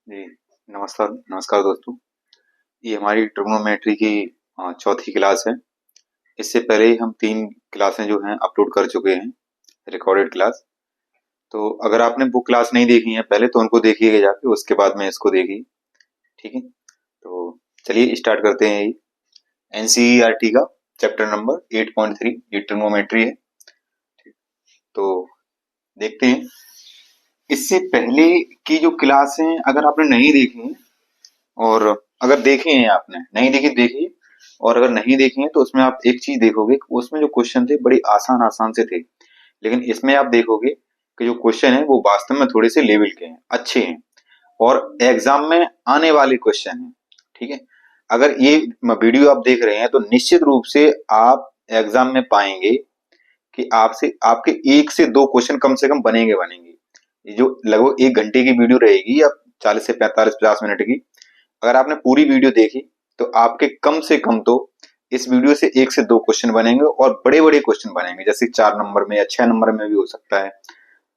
जी, नमस्कार नमस्कार दोस्तों। ये हमारी ट्रिग्नोमेट्री की चौथी क्लास है। इससे पहले ही हम 3 क्लासें जो हैं अपलोड कर चुके हैं, रिकॉर्डेड क्लास। तो अगर आपने वो क्लास नहीं देखी है पहले तो उनको देखिएगा जाके, उसके बाद में इसको देखिए, ठीक है? तो चलिए स्टार्ट करते हैं। ये एनसीईआरटी का चैप्टर नंबर 8.3 ये ट्रिग्नोमेट्री है। तो देखते हैं। इससे पहले की जो क्लासें अगर आपने नहीं देखी हैं, और अगर देखे हैं आपने नहीं देखी देखिए, और अगर नहीं देखे हैं तो उसमें आप एक चीज देखोगे कि उसमें जो क्वेश्चन थे बड़ी आसान आसान से थे, लेकिन इसमें आप देखोगे कि जो क्वेश्चन है वो वास्तव में थोड़े से लेवल के हैं, अच्छे हैं, और एग्जाम में आने वाले क्वेश्चन हैं। ठीक है? अगर ये वीडियो आप देख रहे हैं तो निश्चित रूप से आप एग्जाम में पाएंगे कि आपसे आपके 1 से 2 क्वेश्चन कम से कम बनेंगे बनेंगे। ये जो लगभग 1 घंटे की वीडियो रहेगी या 40 से 45 50 मिनट की, अगर आपने पूरी वीडियो देखी तो आपके कम से कम तो इस वीडियो से 1 से 2 क्वेश्चन बनेंगे, और बड़े बड़े क्वेश्चन बनेंगे, जैसे 4 नंबर में या 6 नंबर में भी हो सकता है।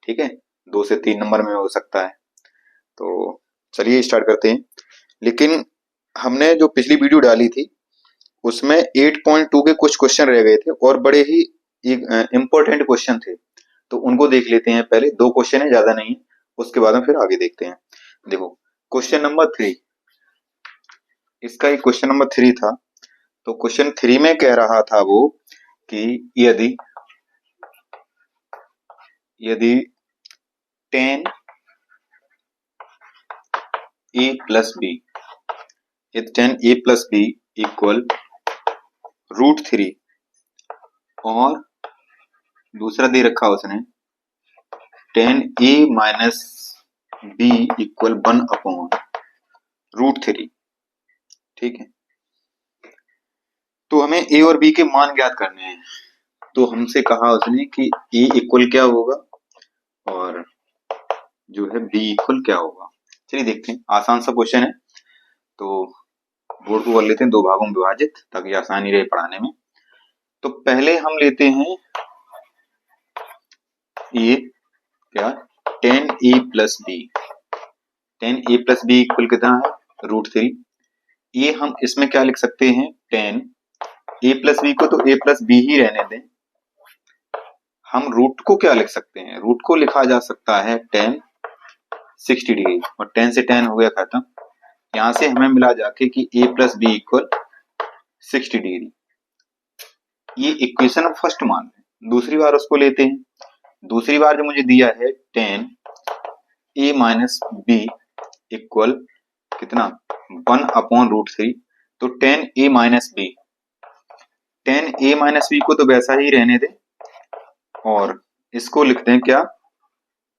ठीक है? 2 से 3 नंबर में हो सकता है। तो चलिए स्टार्ट करते हैं। लेकिन हमने जो पिछली वीडियो डाली थी उसमें 8.2 के कुछ क्वेश्चन रह गए थे, और बड़े ही इंपॉर्टेंट क्वेश्चन थे। तो उनको देख लेते हैं। पहले 2 क्वेश्चन है, ज्यादा नहीं है, उसके बाद में फिर आगे देखते हैं। देखो, क्वेश्चन नंबर 3, इसका एक क्वेश्चन नंबर 3 था। तो क्वेश्चन 3 में कह रहा था वो कि यदि यदि 10a+b, यदि 10a+b इक्वल √3, और दूसरा दे रखा उसने 10a-b इक्वल 1/√3। ठीक है? तो हमें a और b के मान ज्ञात करने हैं। तो हमसे कहा उसने कि a इक्वल क्या होगा और जो है b इक्वल क्या होगा। चलिए देखते हैं। आसान सा क्वेश्चन है, तो बोर्ड को कर लेते हैं 2 भागों में विभाजित, ताकि आसानी रहे पढ़ाने में। तो पहले हम लेते हैं ये क्या, 10a+b। 10a+b इक्वल कितना है, √3। ये हम इसमें क्या लिख सकते हैं, 10a+b को तो a+b ही रहने दें। हम रूट को क्या लिख सकते हैं, रूट को लिखा जा सकता है 10 60 डिग्री, और 10 से 10 हो गया खत्म। यहां से हमें मिला जाके कि a+b इक्वल 60 डिग्री। ये इक्वेशन फर्स्ट मान है। दूसरी बार उसको लेते हैं। दूसरी बार जो मुझे दिया है 10a-b इक्वल कितना, 1/√3। तो 10a-b, 10a-b को तो वैसा ही रहने दें, और इसको लिखते हैं क्या,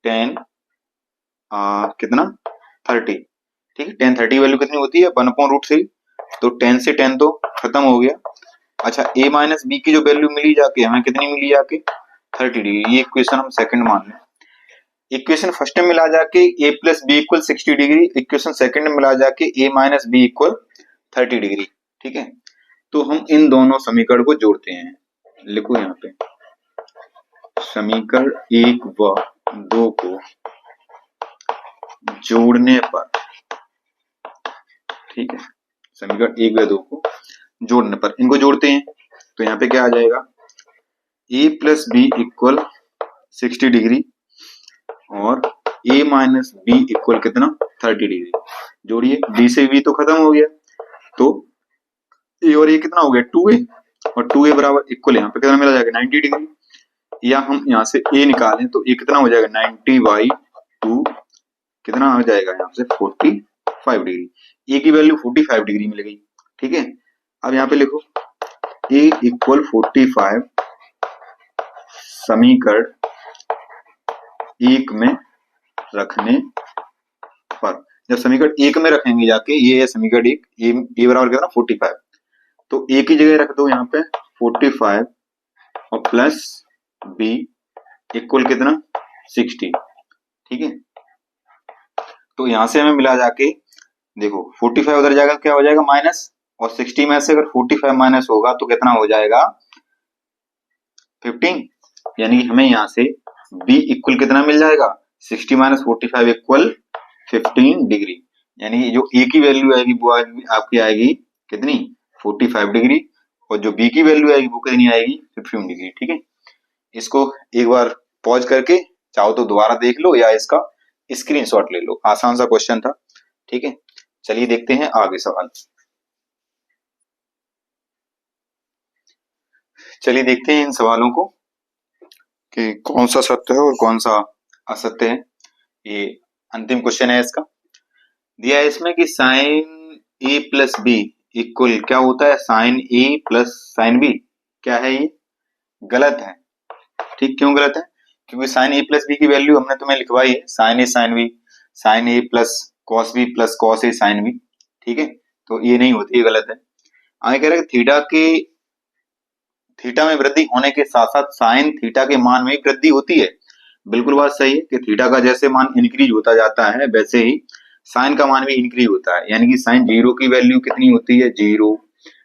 10 कितना 30। ठीक है? 10 30 वैल्यू कितनी होती है, 1/√3। तो 10 से 10 तो खत्म हो गया। अच्छा, a-b की जो वैल्यू मिली जाके हमें कितनी मिली जाके, 30 डिग्री। ये इक्वेशन हम सेकंड मान लें। इक्वेशन फर्स्ट में मिला जाके a+b equal 60 degree, equation second में मिला जाके a-b इक्वल 30 डिग्री। ठीक है? तो हम इन दोनों समीकरण को जोड़ते हैं। लिखो यहाँ पे, समीकरण 1 व 2 को जोड़ने पर, ठीक है, समीकरण 1 व 2 को जोड़ने पर इनको जोड़ते हैं। तो यहाँ पे क्या आ जाएगा, a+b इक्वल 60 डिग्री और a-b इक्वल कितना, 30 डिग्री। जोड़िए, b से b तो खत्म हो गया, तो a और a कितना हो गया, 2a, और 2a बराबर इक्वल यहाँ पे कितना मिला जाएगा, 90 डिग्री। या हम यहाँ से a निकालें तो a कितना हो जाएगा, 90/2 कितना हो जाएगा यहाँ से, 45 डिग्री। a की वैल्यू 45 डिग्री मिल गई। ठीक है? अब यहाँ पे लिखो a इक्वल 45 समीकरण 1 में रखने पर। जब समीकरण 1 में रखेंगे जाके, ये है समीकरण 1, ये बराबर कितना, 45। तो a की जगह रख दो यहाँ पे 45 और प्लस b इक्वल कितना, 60। ठीक है? तो यहां से हमें मिला जाके, देखो 45 उधर जाएगा क्या हो जाएगा, माइनस, और 60 में से अगर 45 माइनस होगा तो कितना हो जाएगा, 15। यानी हमें यहाँ से b इक्वल कितना मिल जाएगा, 60 - 45 इक्वल 15 डिग्री। यानी कि जो ए की वैल्यू आएगी वो आपकी आएगी कितनी 45 डिग्री, और जो बी की वैल्यू आएगी वो कितनी आएगी 51 डिग्री। ठीक है, इसको एक बार पॉज करके चाहो तो दोबारा देख लो या इसका स्क्रीनशॉट ले लो, आसान सा क्वेश्चन था। ठीक है, चलिए देखते हैं आगे सवाल। चलिए देखते हैं इन सवालों को कि कौन सा सत्य है और कौन सा असत्य है। ये अंतिम क्वेश्चन है इसका। दिया है इसमें कि sign A plus B equal क्या होता है, sine A plus sine B. क्या है ये? गलत है। ठीक, क्यों गलत है? क्योंकि साइन ए प्लस बी की वैल्यू हमने तुम्हें लिखवाई है, sine A sine B, sine A plus cos B plus cos A sine B. ठीक है, तो ये नहीं होती, ये गलत है। आगे कह रहे हैं थीटा में वृद्धि होने के साथ साथ साइन थीटा के मान में वृद्धि होती है। बिल्कुल बात सही है कि थीटा का जैसे मान इंक्रीज होता जाता है वैसे ही साइन का मान भी इंक्रीज होता है। यानी कि साइन 0 की वैल्यू कितनी होती है 0,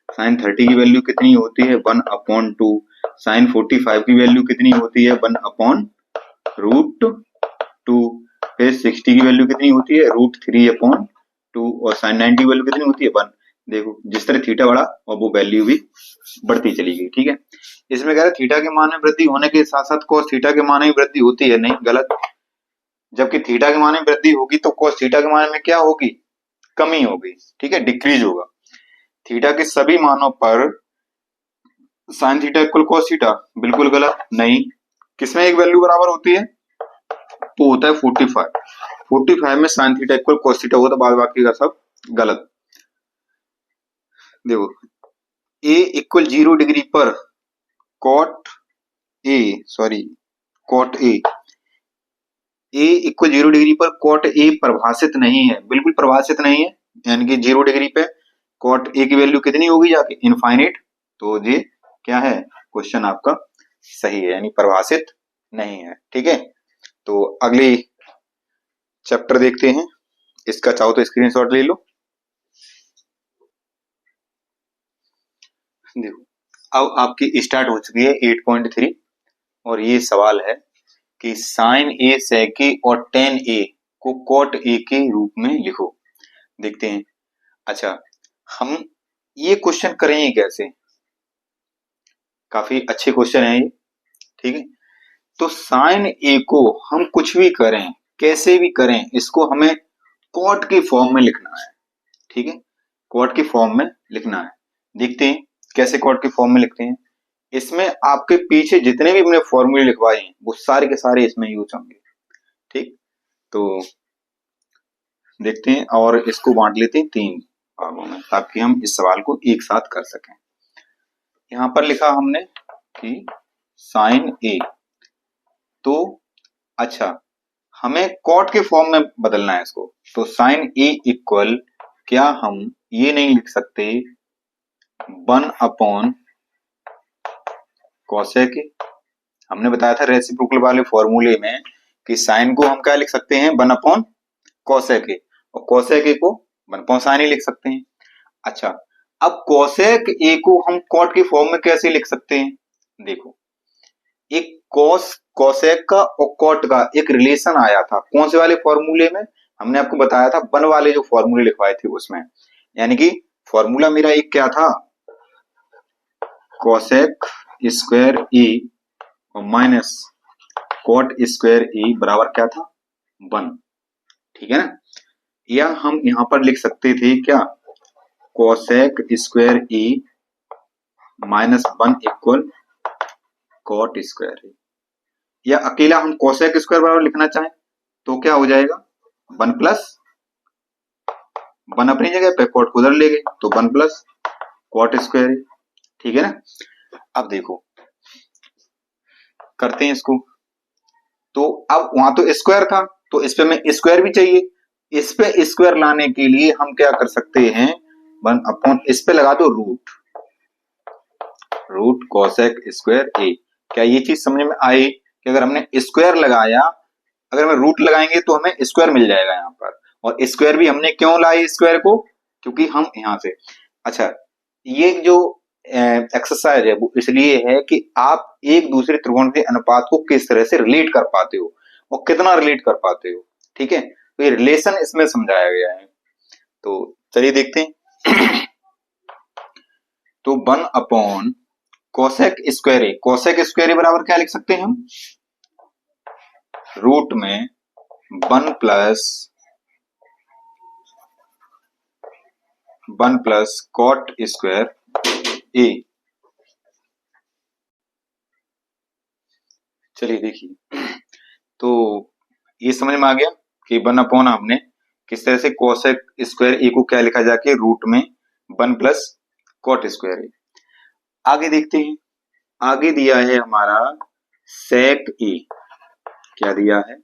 साइन 30 की वैल्यू कितनी होती है 1/2, साइन 45 की वैल्यू कितनी होती है 1/√2, फिर 60 की वैल्यू कितनी होती है √3/2, और साइन 90 की वैल्यू कितनी होती है 1। देखो जिस तरह थीटा बढ़ा और वो वैल्यू भी बढ़ती चली गई। ठीक है, इसमें कह रहे थीटा के मान में वृद्धि होने के साथ साथ cos थीटा के मान में वृद्धि होती है, नहीं, गलत। जबकि थीटा के मान में वृद्धि होगी तो cos थीटा के मान में क्या होगी, कमी होगी। ठीक है, डिक्रीज होगा। थीटा के सभी मानों पर sine theta equal cos theta, बिल्कुल गलत, नहीं। किसमें एक वैल्यू बराबर होती है, वो होता है 45 में sine theta equal cos theta होगा, तो बाद बाकी का सब गलत। देखो a इक्वल 0 डिग्री पर कॉट ए इक्वल 0 डिग्री पर कॉट ए परिभाषित नहीं है, बिल्कुल परिभाषित नहीं है। यानी कि 0 डिग्री पे कॉट ए की वैल्यू कितनी होगी जाके इनफाइनाइट। तो ये क्या है, क्वेश्चन आपका सही है, यानी परिभाषित नहीं है। ठीक है, तो अगले चैप्टर देखते हैं, इसका चाहो तो स्क्रीनशॉट ले लो। देखो अब आपकी स्टार्ट हो चुकी है 8.3, और ये सवाल है कि साइन ए sec ए और टेन ए को कॉट ए के रूप में लिखो। देखते हैं। अच्छा, हम ये क्वेश्चन करेंगे कैसे, काफी अच्छे क्वेश्चन है ये। ठीक है, तो साइन ए को हम कुछ भी करें, कैसे भी करें, इसको हमें कॉट के फॉर्म में लिखना है। ठीक है, कॉट के फॉर्म में लिखना है। देखते हैं कैसे कॉट के फॉर्म में लिखते हैं। इसमें आपके पीछे जितने भी हमने फॉर्मूले लिखवाए हैं वो सारे के सारे इसमें यूज होंगे। ठीक, तो देखते हैं और इसको बांट लेते हैं 3 भागों में ताकि हम इस सवाल को एक साथ कर सकें। यहां पर लिखा हमने कि साइन ए, तो अच्छा हमें कॉट के फॉर्म में बदलना है इसको। तो साइन ए इक्वल, क्या हम ये नहीं लिख सकते 1/cosec ए? हमने बताया था रेसिप्रोकल वाले फॉर्मूले में कि साइन को हम क्या लिख सकते हैं 1/cosec ए, और cosec ए को 1/sin ए लिख सकते हैं। अच्छा, अब cosec ए को हम cot के फॉर्म में कैसे लिख सकते हैं? देखो, एक cosec का और cot का एक रिलेशन आया था, कौन से वाले फॉर्मूले में? हमने आपको बताया था 1 वाले जो फॉर्मूले लिखवाए थे उसमें। यानी कि फॉर्मूला मेरा एक क्या था, cosec स्क्वायर ए और माइनस cot स्क्वायर ए बराबर क्या था 1। ठीक है ना, या हम यहां पर लिख सकते थे क्या, cosec स्क्वायर ए माइनस 1 इक्वल cot स्क्वायर ए, या अकेला हम cosec स्क्वायर बराबर लिखना चाहें तो क्या हो जाएगा 1 प्लस 1 अपनी जगह पे, cot को उधर ले गए तो 1 प्लस cot स्क्वायर ए। ठीक है ना, अब देखो करते हैं इसको। तो अब वहां तो स्क्वायर था तो इस पे हमें स्क्वायर भी चाहिए, इस पे स्क्वायर लाने के लिए हम क्या कर सकते हैं 1 इस पे लगा दो रूट cosec स्क्वायर ए। क्या ये चीज समझ में आई कि अगर हमने स्क्वायर लगाया, अगर हम रूट लगाएंगे तो हमें स्क्वायर मिल जाएगा यहाँ पर। और स्क्वायर भी हमने क्यों लाए स्क्वायर को, क्योंकि हम यहाँ से, अच्छा ये जो एक्सरसाइज है वो इसलिए है कि आप एक दूसरे त्रिकोण के अनुपात को किस तरह से रिलेट कर पाते हो और कितना रिलेट कर पाते हो। ठीक है, तो ये रिलेशन इसमें समझाया गया है। तो चलिए देखते हैं। तो 1 अपॉन कोसेक स्क्वायर ए, कोसेक स्क्वायर ए बराबर क्या लिख सकते हैं हम, रूट में 1 प्लस कॉट स्क्वायर ए। चलिए देखिए, तो ये समझ में आ गया कि 1 अपॉन हमने किस तरह से कोसेक स्क्वायर ए को क्या लिखा जाके रूट में 1 प्लस कॉट स्क्वायर ए। आगे देखते हैं, आगे दिया है हमारा सेक ए, क्या दिया है,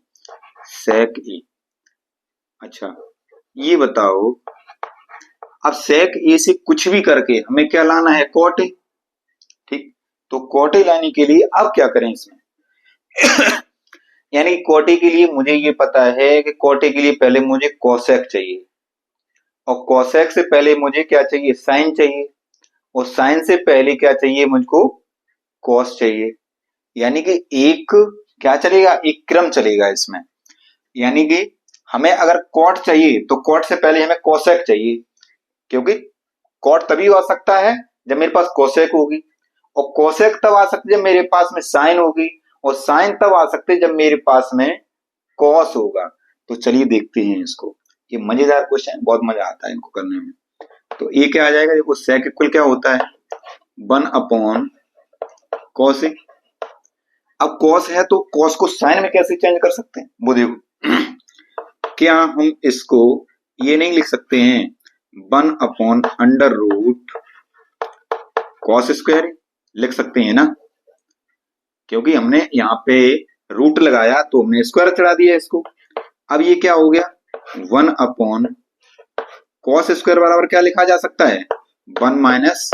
सेक ए। अच्छा ये बताओ, अब सेक ए से कुछ भी करके हमें क्या लाना है, कॉट ए। ठीक, तो कॉट ए लाने के लिए अब क्या करें इसमें यानी कॉट ए के लिए मुझे ये पता है कि कॉट ए के लिए पहले मुझे कोसेक चाहिए, और कोसेक से पहले मुझे क्या चाहिए, साइन चाहिए, और साइन से पहले क्या चाहिए मुझको, कॉस चाहिए। यानी कि एक क्या चलेगा, एक क्रम चलेगा इसमें। यानी कि हमें अगर कॉट चाहिए तो कॉट से पहले हमें कोसेक चाहिए, क्योंकि कॉट तभी आ सकता है जब मेरे पास कोसेक होगी, और कोसेक तब आ सकती है जब मेरे पास में साइन होगी, और साइन तब आ सकते हैं जब मेरे पास में कॉस होगा। तो चलिए देखते हैं इसको, ये मजेदार क्वेश्चन, बहुत मजा आता है इनको करने में। तो ये क्या आ जाएगा, देखो सेक इक्वल क्या होता है, 1 अपॉन कॉस ए। अब कॉस है तो कॉस को साइन में कैसे चेंज कर सकते हैं, वो देखो क्या हम इसको ये नहीं लिख सकते हैं 1 upon under root cos square, लिख सकते हैं ना, क्योंकि हमने यहाँ पे रूट लगाया तो हमने स्क्वायर चढ़ा दिया इसको। अब ये क्या हो गया, 1 अपॉन कॉस स्क्वायर बराबर क्या लिखा जा सकता है, 1 माइनस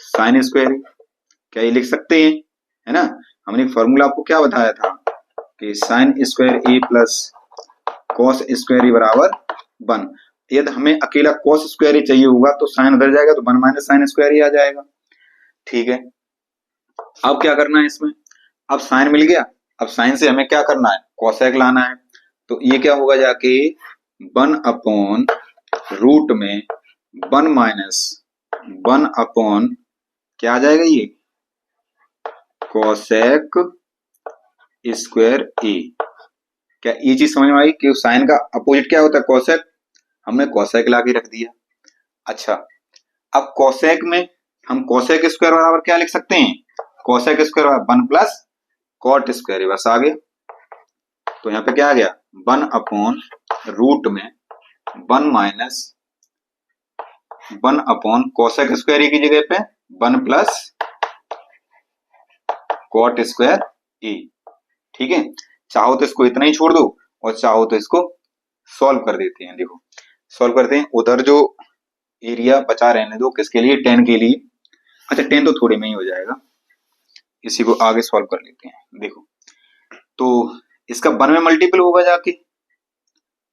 साइन स्क्वायर। क्या ये लिख सकते हैं, है ना। हमने फॉर्मूला आपको क्या बताया था कि साइन स्क्वायर ए प्लस कॉस स्क्वायर ए बराबर 1। यदि हमें अकेला कॉस स्क्वायर ए चाहिए होगा तो साइन उधर जाएगा तो 1 माइनस साइन स्क्वायर ए आ जाएगा। ठीक है, अब क्या करना है इसमें, अब साइन मिल गया, अब साइन से हमें क्या करना है, कोसेक लाना है। तो ये क्या होगा जाके 1 अपॉन रूट में 1 माइनस 1 अपॉन क्या आ जाएगा, ये कोसेक स्क्वायर ए। क्या ये चीज समझ में आई कि साइन का अपोजिट क्या होता है, कोसेक, हमने कोसेक ला के रख दिया। अच्छा अब कोसेक में हम कोसेक स्क्वायर बराबर क्या लिख सकते हैं, कोसेक स्क्वायर बराबर 1 प्लस कॉट स्क्वायर, बस आ गया। तो यहाँ पे क्या आ गया, 1 अपॉन रूट में 1 माइनस 1 अपॉन कोसेक स्क्वायर की जगह पे 1 प्लस कॉट स्क्वायर ए। ठीक है, चाहो तो इसको इतना ही छोड़ दो और चाहो तो इसको सॉल्व कर देते हैं। देखो सॉल्व करते हैं, उधर जो एरिया बचा रहने दो, किसके लिए, 10 के लिए। अच्छा 10 तो थोड़े में ही हो जाएगा, इसी को आगे सॉल्व कर लेते हैं। देखो तो इसका 1 में मल्टीपल होगा जाके,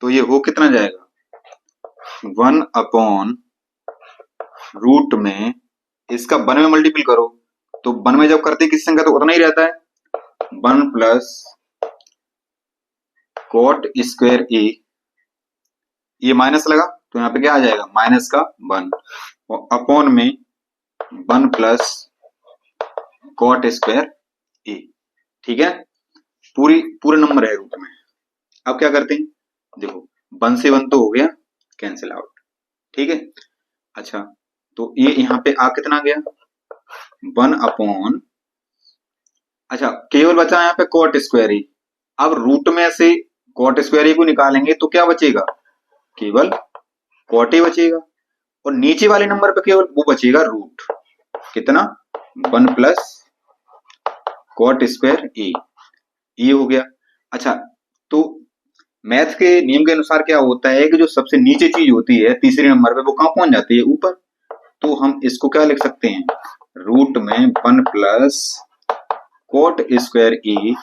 तो ये हो कितना जाएगा, 1 अपॉन रूट में इसका 1 में मल्टीपल करो, तो 1 में जब करते किस संख्या तो उतना ही रहता है, 1 प्लस कॉट स्क्वायर ए, ये माइनस लगा तो यहाँ पे क्या आ जाएगा, माइनस का 1, और अपॉन में 1 प्लस कॉट स्क्वायर ए। ठीक है, पूरे नंबर है रूट में। अब क्या करते हैं, देखो 1 से 1 तो हो गया कैंसिल आउट। ठीक है, अच्छा तो ये यहाँ पे आ कितना गया, 1 अपॉन, अच्छा केवल बचा यहाँ पे कॉट स्क्वायर ए। अब रूट में से कॉट स्क्वायर ए को निकालेंगे तो क्या बचेगा, केवल कॉट ए बचेगा, और नीचे वाले नंबर पे केवल वो बचेगा रूट, कितना, 1 प्लस कॉट स्क्वायर ए, ये हो गया। अच्छा तो मैथ के नियम के अनुसार क्या होता है कि जो सबसे नीचे चीज होती है तीसरे नंबर पे, वो कहाँ पहुंच जाती है, ऊपर। तो हम इसको क्या लिख सकते हैं, रूट में 1 प्लस कॉट स्क्वायर ए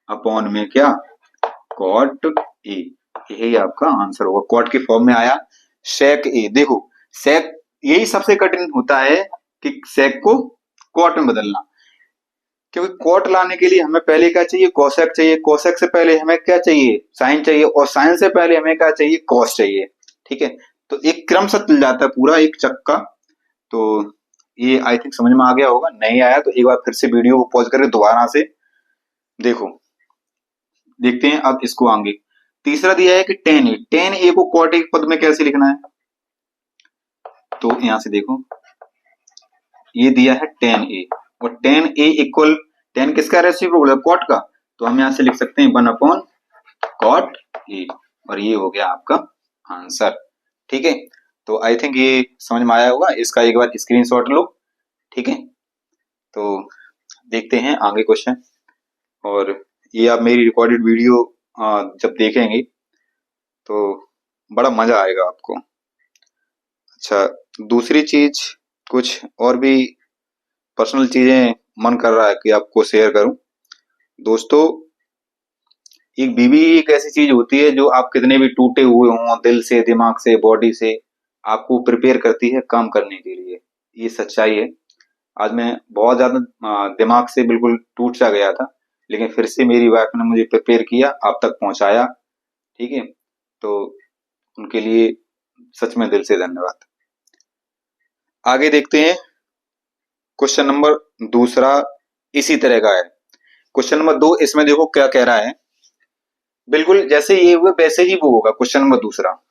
अपॉन में क्या, कॉट ए। यही आपका आंसर होगा, कॉट के फॉर्म में आया सेक ए। देखो सेक, यही सबसे कठिन होता है कि सेक को कॉट में बदलना, क्योंकि कॉट लाने के लिए हमें पहले क्या चाहिए, कोसेक चाहिए, कोसेक से पहले हमें क्या चाहिए, साइन चाहिए, और साइन से पहले हमें क्या चाहिए, कॉस चाहिए। ठीक है, तो एक क्रम सा चल जाता है पूरा एक चक्का। तो ये आई थिंक समझ में आ गया होगा, नहीं आया तो एक बार फिर से वीडियो को पॉज करके दोबारा से देखो। देखते हैं अब इसको आगे। तीसरा दिया है कि टेन ए को कॉट ए पद में कैसे लिखना है। तो यहां से देखो, ये दिया है टेन ए, और टेन ए इक्वल, टेन किसका रेसिप्रोकल है, कॉट का। तो हम यहां से लिख सकते हैं 1 कॉट ए, और ये हो गया आपका आंसर। ठीक है, तो आई थिंक ये समझ में आया होगा, इसका एक बार स्क्रीनशॉट लो। ठीक है, तो देखते हैं आगे क्वेश्चन। और ये आप मेरी रिकॉर्डेड वीडियो जब देखेंगे तो बड़ा मजा आएगा आपको। अच्छा, दूसरी चीज, कुछ और भी पर्सनल चीजें मन कर रहा है कि आपको शेयर करूं। दोस्तों, एक बीवी एक ऐसी चीज होती है जो आप कितने भी टूटे हुए हों दिल से, दिमाग से, बॉडी से, आपको प्रिपेयर करती है काम करने के लिए। ये सच्चाई है। आज मैं बहुत ज्यादा दिमाग से बिल्कुल टूट सा गया था, लेकिन फिर से मेरी वाइफ ने मुझे प्रिपेयर किया, आप तक पहुंचाया। ठीक है, तो उनके लिए सच में दिल से धन्यवाद। आगे देखते हैं, क्वेश्चन नंबर दूसरा इसी तरह का है। क्वेश्चन नंबर 2, इसमें देखो क्या कह रहा है। बिल्कुल जैसे ये हुए वैसे ही वो होगा क्वेश्चन नंबर दूसरा।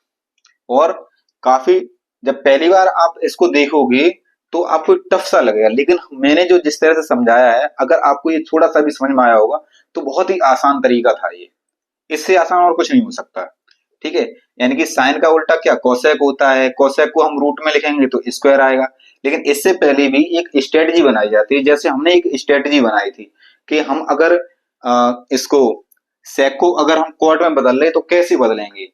और काफी, जब पहली बार आप इसको देखोगे तो आपको टफ सा लगेगा, लेकिन मैंने जो जिस तरह से समझाया है, अगर आपको ये थोड़ा सा भी समझ में आया होगा तो बहुत ही आसान तरीका था ये। इससे आसान और कुछ नहीं हो सकता। ठीक है, यानी कि साइन का उल्टा क्या, कोसेक होता है। कोसेक को हम रूट में लिखेंगे तो स्क्वायर आएगा। लेकिन इससे पहले भी एक स्ट्रेटजी बनाई जाती है। जैसे हमने एक स्ट्रेटजी बनाई थी कि हम अगर इसको सेक को अगर हम क्वाड में बदल ले तो कैसे बदलेंगे।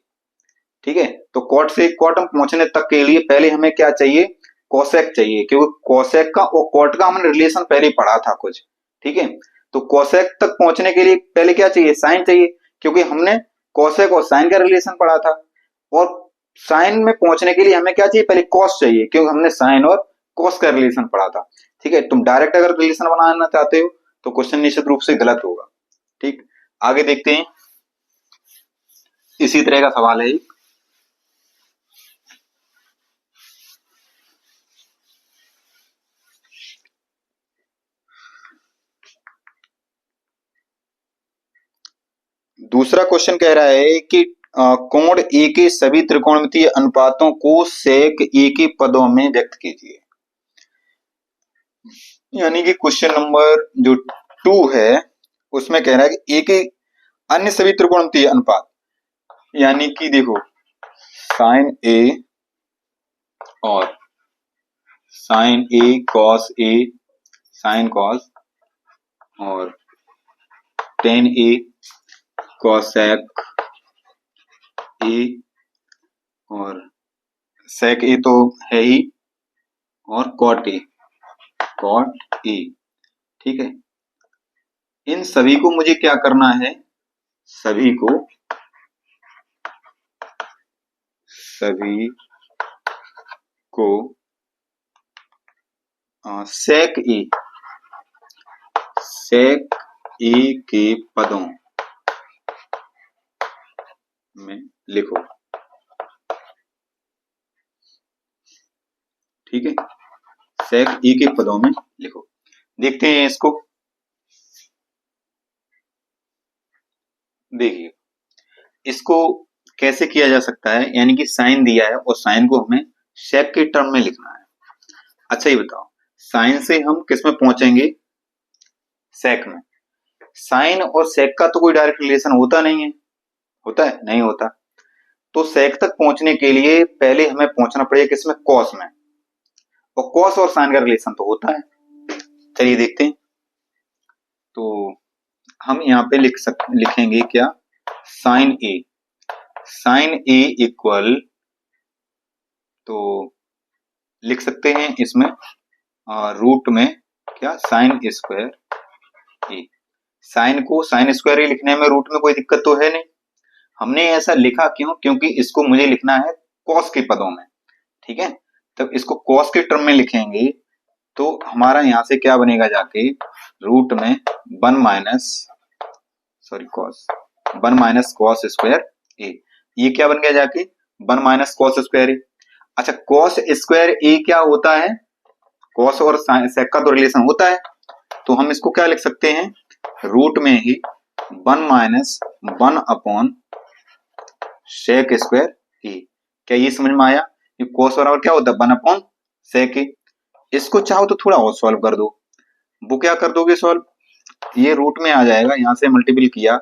ठीक है, तो कॉट से कॉट हम पहुंचने तक के लिए पहले हमें क्या चाहिए, कोसेक चाहिए, क्योंकि कोसेक का और कॉट का हमने रिलेशन पहले पढ़ा था कुछ। ठीक है, तो कोसेक तक पहुंचने के लिए पहले क्या चाहिए, साइन चाहिए, क्योंकि हमने कोसेक और साइन का रिलेशन पढ़ा था। और साइन में पहुंचने के लिए हमें क्या चाहिए, पहले कॉस चाहिए, क्योंकि हमने साइन और कॉस का रिलेशन पढ़ा था। ठीक है, तुम डायरेक्ट अगर रिलेशन बनाना चाहते हो तो क्वेश्चन निश्चित रूप से गलत होगा। ठीक, आगे देखते हैं, इसी तरह का सवाल है। दूसरा क्वेश्चन कह रहा है कि कोण ए के सभी त्रिकोणमितीय अनुपातों को सेक ए के पदों में व्यक्त कीजिए। यानी कि क्वेश्चन नंबर जो 2 है उसमें कह रहा है कि ए के अन्य सभी त्रिकोणमितीय अनुपात, यानी कि देखो साइन ए और sign A cos A, sine cos, और टेन ए कॉसेक ए, और सेक ए तो है ही, और कॉट ए, कॉट ए। ठीक है, इन सभी को मुझे क्या करना है, सभी को सेक ए के पदों में लिखो। ठीक है, सेक ए के पदों में लिखो। देखते हैं इसको। देखिए, इसको कैसे किया जा सकता है, यानी कि साइन दिया है और साइन को हमें सेक के टर्म में लिखना है। अच्छा ये बताओ, साइन से हम किस में पहुंचेंगे, सेक में। साइन और सेक का तो कोई डायरेक्ट रिलेशन होता नहीं है, होता है, नहीं होता। तो सेक तक पहुंचने के लिए पहले हमें पहुंचना पड़ेगा किसमें, कॉस में, और कॉस और साइन का रिलेशन तो होता है। चलिए देखते हैं। तो हम यहाँ पे लिखेंगे क्या, sign A, sign A equal, तो लिख सकते हैं इसमें रूट में क्या, साइन स्क्वायर ए। साइन को साइन स्क्वायर ए लिखने में रूट में कोई दिक्कत तो है नहीं। हमने ऐसा लिखा क्यों, क्योंकि इसको मुझे लिखना है कॉस के पदों में। ठीक है, तब इसको कॉस के टर्म में लिखेंगे तो हमारा यहां से क्या बनेगा, जाके रूट में 1 minus cos, 1 minus cos square A. ये क्या बन गया जाके 1 माइनस कॉस स्क्वायर ए। अच्छा, कॉस स्क्वायर ए क्या होता है? कॉस और सेक का तो रिलेशन होता है, तो हम इसको क्या लिख सकते हैं? रूट में ही 1 माइनस 1 अपॉन सेक स्क्वायर ए। क्या ये समझ में आया? ये कॉस बराबर क्या होता है? 1 अपॉन सेक ए। इसको चाहो तो थोड़ा और सॉल्व कर दो। वो क्या कर दोगे सॉल्व? ये रूट में आ जाएगा, यहां से मल्टीपल किया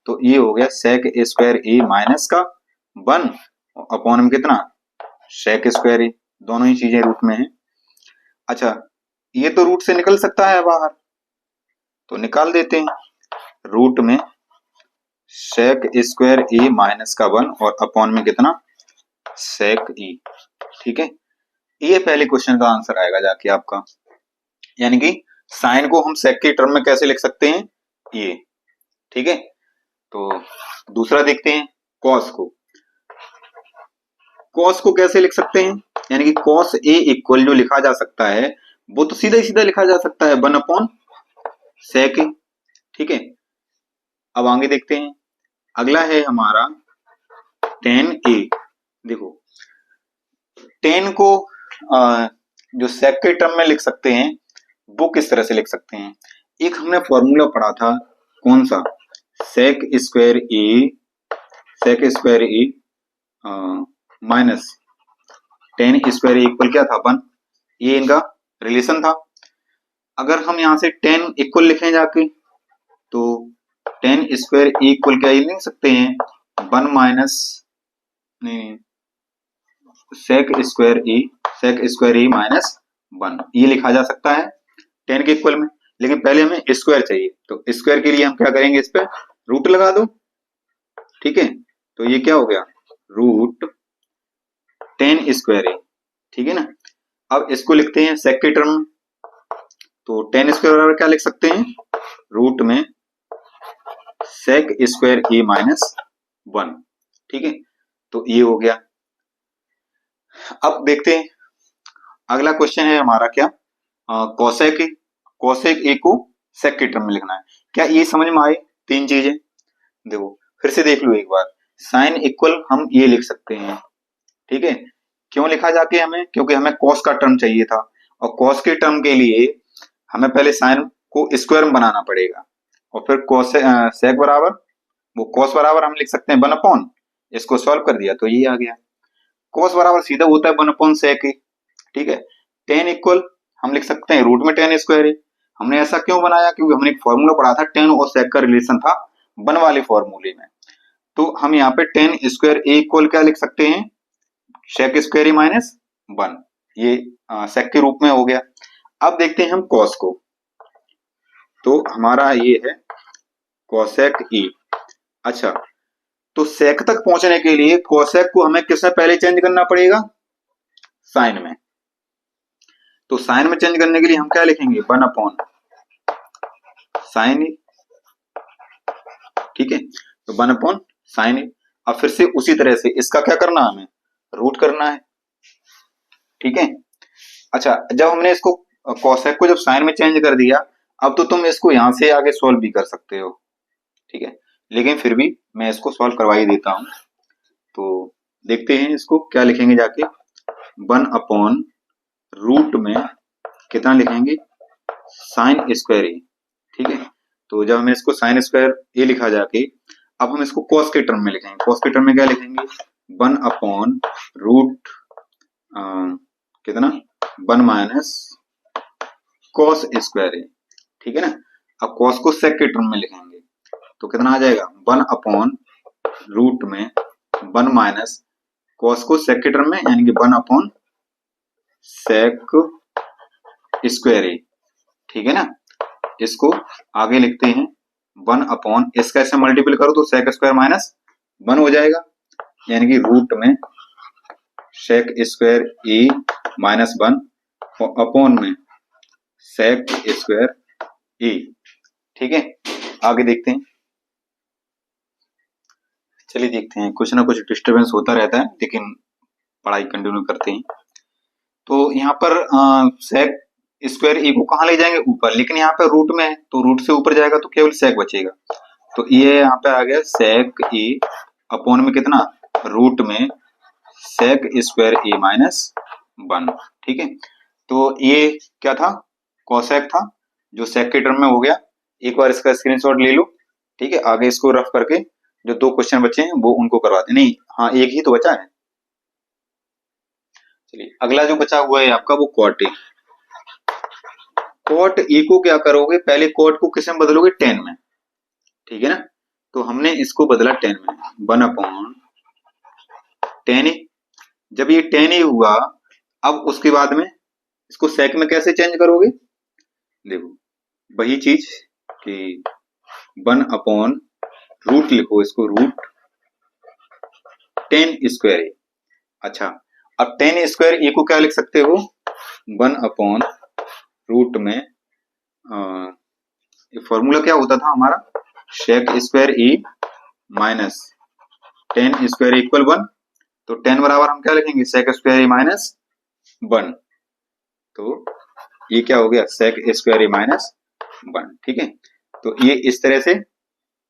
तो ये हो गया सेक स्क्वायर ए माइनस का 1 अपॉन में कितना? सेक स्क्वायर ए। दोनों ही चीजें रूट में है। अच्छा, ये तो रूट से निकल सकता है बाहर, तो निकाल देते हैं। रूट में सेक स्क्वायर ए माइनस का 1 और अपॉन में कितना? सेक ई। ठीक है, ये पहले क्वेश्चन का आंसर आएगा जाके आपका। यानी कि साइन को हम सेक के टर्म में कैसे लिख सकते हैं? ये। ठीक है, तो दूसरा देखते हैं कॉस को। कॉस को कैसे लिख सकते हैं? यानी कि कॉस ए इक्वल जो लिखा जा सकता है वो तो सीधा ही सीधा लिखा जा सकता है 1 अपॉन सेक ए। ठीक है, अब आगे देखते हैं। अगला है हमारा tan ए। देखो, tan को जो सेक के टर्म में लिख सकते हैं वो किस तरह से लिख सकते हैं? एक हमने फॉर्मूला पढ़ा था, कौन सा? सेक स्क्वायर ए माइनस tan स्क्वायर ए इक्वल क्या था? 1। ये इनका रिलेशन था। अगर हम यहां से tan इक्वल लिखें जाके तो tan स्क्वायर ए इक्वल क्या ये लिख सकते हैं? 1 माइनस सेक स्क्वायर ए माइनस 1, ये लिखा जा सकता है tan के इक्वल में। लेकिन पहले हमें स्क्वायर चाहिए, तो स्क्वायर के लिए हम क्या करेंगे? इस पे रूट लगा दो। ठीक है, तो ये क्या हो गया? रूट tan स्क्वायर ए। ठीक है ना। अब इसको लिखते हैं सेक के टर्म में, तो tan स्क्वायर बराबर क्या लिख सकते हैं? रूट में सेक स्क्वायर ए माइनस 1। ठीक है, तो ये हो गया। अब देखते हैं अगला क्वेश्चन है हमारा क्या? कोसेक ए को सेक के टर्म में लिखना है। क्या ये समझ में आई तीन चीजें? देखो फिर से देख लो एक बार। साइन इक्वल हम ये लिख सकते हैं। ठीक है, क्यों लिखा जाके हमें? क्योंकि हमें कॉस का टर्म चाहिए था, और कॉस के टर्म के लिए हमें पहले साइन को स्क्वायर में बनाना पड़ेगा, और फिर कॉस सेक बराबर वो कॉस बराबर हम लिख सकते हैं 1 अपॉन, इसको सॉल्व कर दिया तो ये आ गया। कॉस बराबर सीधा होता है 1 अपॉन सेक। ठीक है, tan इक्वल हम लिख सकते हैं रूट में tan स्क्वायर है। हमने ऐसा क्यों बनाया? क्योंकि हमने एक फॉर्मूला पढ़ा था, tan और sec का रिलेशन था 1 वाले फॉर्मूले में। तो हम यहाँ पे tan स्क्वायर ए इक्वल क्या लिख सकते हैं? sec स्क्वायर ए माइनस 1, ये sec के रूप में हो गया। अब देखते हैं हम cos को, तो हमारा ये है cosec e। अच्छा, तो sec तक पहुंचने के लिए cosec को हमें किसमें पहले चेंज करना पड़ेगा? साइन में। तो साइन में चेंज करने के लिए हम क्या लिखेंगे? 1 अपॉन साइन ए। ठीक है, तो 1 अपॉन साइन ए। अब फिर से उसी तरह से इसका क्या करना है? हमें रूट करना है। ठीक है, अच्छा, जब हमने इसको कोसेक को जब साइन में चेंज कर दिया, अब तो तुम इसको यहां से आगे सॉल्व भी कर सकते हो। ठीक है, लेकिन फिर भी मैं इसको सॉल्व करवा ही देता हूं। तो देखते हैं इसको क्या लिखेंगे जाके। 1 अपॉन रूट में कितना लिखेंगे? साइन स्क्वायर ए। ठीक है, तो जब हमें इसको साइन स्क्वायर ए लिखा जाके, अब हम इसको कॉस के टर्म में लिखेंगे। कॉस के टर्म में क्या लिखेंगे? 1 अपॉन रूट कितना? 1 माइनस कॉस स्क्वायर ए। ठीक है ना। अब कॉस को सेक के टर्म में लिखेंगे तो कितना आ जाएगा? 1 अपॉन रूट में 1 माइनस कॉस को सेक के टर्म में, यानी कि 1 अपॉन सेक स्क्वायर ए। ठीक है ना। इसको आगे लिखते हैं 1 अपॉन, इसका ऐसे मल्टीपल करो तो सेक स्क्वायर माइनस 1 हो जाएगा, यानी कि रूट में सेक स्क्वायर ए माइनस 1 अपॉन में सेक स्क्वायर ए। ठीक है, आगे देखते हैं। चलिए देखते हैं, कुछ ना कुछ डिस्टरबेंस होता रहता है, लेकिन पढ़ाई कंटिन्यू करते हैं। तो यहाँ पर सेक स्क्वायर ए को कहाँ ले जाएंगे? ऊपर, लेकिन यहाँ पे रूट में है तो रूट से ऊपर जाएगा तो केवल सेक बचेगा। तो ये यहाँ पे आ गया सेक ए अपॉन में कितना? रूट में सेक स्क्वायर ए माइनस 1। ठीक है, तो ये क्या था, कोसेक था जो सेक के टर्म में हो गया। एक बार इसका स्क्रीनशॉट ले लो। ठीक है, आगे इसको रफ करके जो 2 क्वेश्चन बचे हैं वो उनको करवाते, नहीं हाँ एक ही तो बचा है। चलिए अगला जो बचा हुआ है आपका वो कॉट ए। कॉट ए को क्या करोगे, पहले कॉट को किस में बदलोगे, टेन में। ठीक है ना, तो हमने इसको बदला 10 में, 1/10 ए। जब ये 10 ए हुआ, अब उसके बाद में इसको सेक में कैसे चेंज करोगे, देखो वही चीज कि 1/रूट लिखो, इसको रूट 10 स्क्वायर ए। अच्छा, अब 10 स्क्वायर ए को क्या लिख सकते हो, 1/रूट में फॉर्मूला क्या होता था हमारा, सेक स्क्वायर ए माइनस 10 स्क्वायर इक्वल 1। तो 10 बराबर हम क्या लिखेंगे, सेक स्क्वायर ए माइनस 1। तो ये क्या हो गया, सेक स्क्वायर ए माइनस 1। ठीक है, तो ये इस तरह से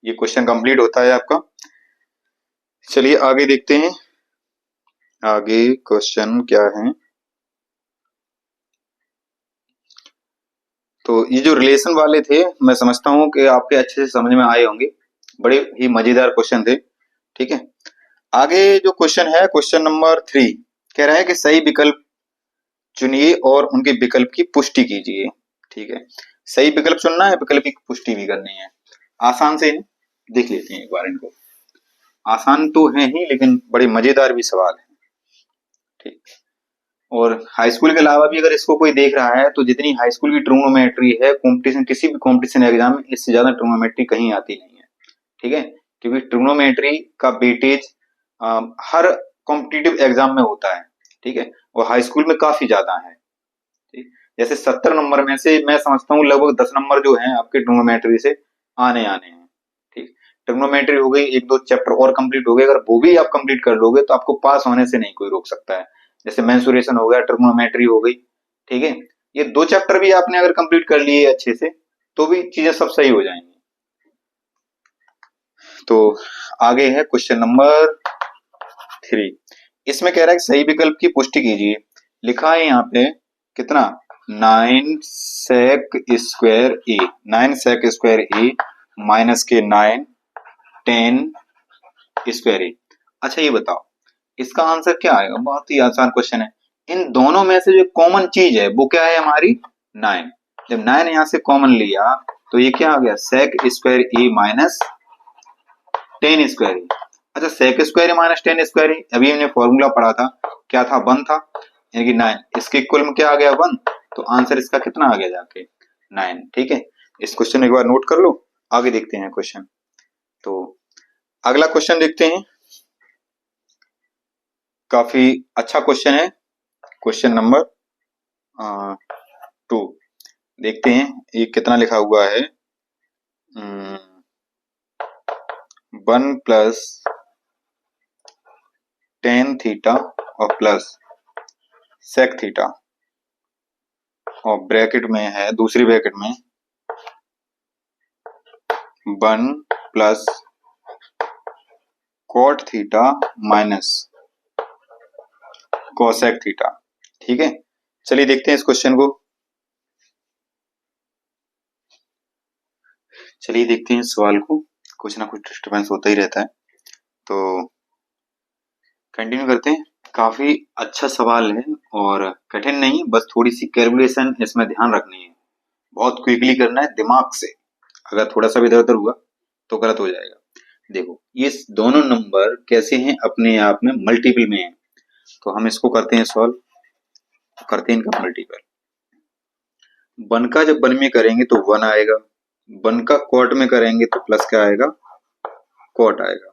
ये क्वेश्चन कंप्लीट होता है आपका। चलिए आगे देखते हैं, आगे क्वेश्चन क्या है। तो ये जो रिलेशन वाले थे, मैं समझता हूं कि आपके अच्छे से समझ में आए होंगे, बड़े ही मजेदार क्वेश्चन थे। ठीक है, आगे जो क्वेश्चन है, क्वेश्चन नंबर 3 कह रहा है कि सही विकल्प चुनिए और उनके विकल्प की पुष्टि कीजिए। ठीक है, सही विकल्प चुनना है, विकल्प की पुष्टि भी करनी है। आसान से देख लेते हैं एक बार इनको। आसान तो है ही लेकिन बड़े मजेदार भी सवाल है। ठीक, और हाई स्कूल के अलावा भी अगर इसको कोई देख रहा है तो जितनी हाई स्कूल की ट्रिग्नोमेट्री है, कंपटीशन किसी भी कंपटीशन एग्जाम में इससे ज्यादा ट्रिग्नोमेट्री कहीं आती नहीं है। ठीक है, क्योंकि ट्रिग्नोमेट्री का वेटेज हर कॉम्पिटिटिव एग्जाम में होता है। ठीक है, और हाई स्कूल में काफी ज्यादा है। ठीक, जैसे 70 नंबर में से मैं समझता हूँ लगभग 10 नंबर जो है आपके ट्रिग्नोमेट्री से आने आने हैं। ठीक, ट्रिग्नोमेट्री हो गई, 1-2 चैप्टर और कंप्लीट हो गए, अगर वो भी आप कंप्लीट कर लोगे तो आपको पास होने से नहीं कोई रोक सकता है। जैसे मेंसुरेशन हो गया, ट्रिग्नोमेट्री हो गई। ठीक है, ये 2 चैप्टर भी आपने अगर कंप्लीट कर लिए अच्छे से तो भी चीजें सब सही हो जाएंगी। तो आगे है क्वेश्चन नंबर 3। इसमें कह रहा है कि सही विकल्प की पुष्टि कीजिए। लिखा है यहाँ पे कितना, 9 सेक स्क्वायर ए, 9 सेक स्क्वायर ए माइनस के 9 10 स्क्वायर ए। अच्छा ये बताओ इसका आंसर क्या आएगा, बहुत ही आसान क्वेश्चन है। इन दोनों में से जो कॉमन चीज है वो क्या है हमारी, 9। जब 9 यहां से कॉमन लिया तो ये क्या आ गया, सेक स्क्वायर ए माइनस 10 स्क्वायर ए। अच्छा, सेक स्क्वायर ए माइनस 10 स्क्वायर ए, अभी हमने फॉर्मूला पढ़ा था, क्या था, 1 था, यानी कि 9 इसके इक्वल में क्या आ गया, 1। तो आंसर इसका कितना आ गया जाके, 9। ठीक है, इस क्वेश्चन एक बार नोट कर लो। आगे देखते हैं क्वेश्चन। तो अगला क्वेश्चन देखते हैं, काफी अच्छा क्वेश्चन है, क्वेश्चन नंबर 2। देखते हैं ये कितना लिखा हुआ है, 1 प्लस टेन थीटा और प्लस सेक थीटा, और ब्रैकेट में है, दूसरी ब्रैकेट में 1 plus cot theta minus cosec theta. ठीक है, चलिए देखते हैं इस क्वेश्चन को। चलिए देखते हैं इस सवाल को, कुछ ना कुछ डिस्टर्बेंस होता ही रहता है, तो कंटिन्यू करते हैं। काफी अच्छा सवाल है और कठिन नहीं, बस थोड़ी सी कैलकुलेशन इसमें ध्यान रखनी है, बहुत क्विकली करना है दिमाग से, अगर थोड़ा सा भी इधर उधर हुआ तो गलत हो जाएगा। देखो ये दोनों नंबर कैसे हैं, अपने आप में मल्टीपल में हैं, तो हम इसको करते हैं सॉल्व, करते हैं इनका मल्टीपल। 1 का जब 1 में करेंगे तो 1 आएगा, 1 का क्वार्ट में करेंगे तो प्लस क्या आएगा, क्वार्ट आएगा।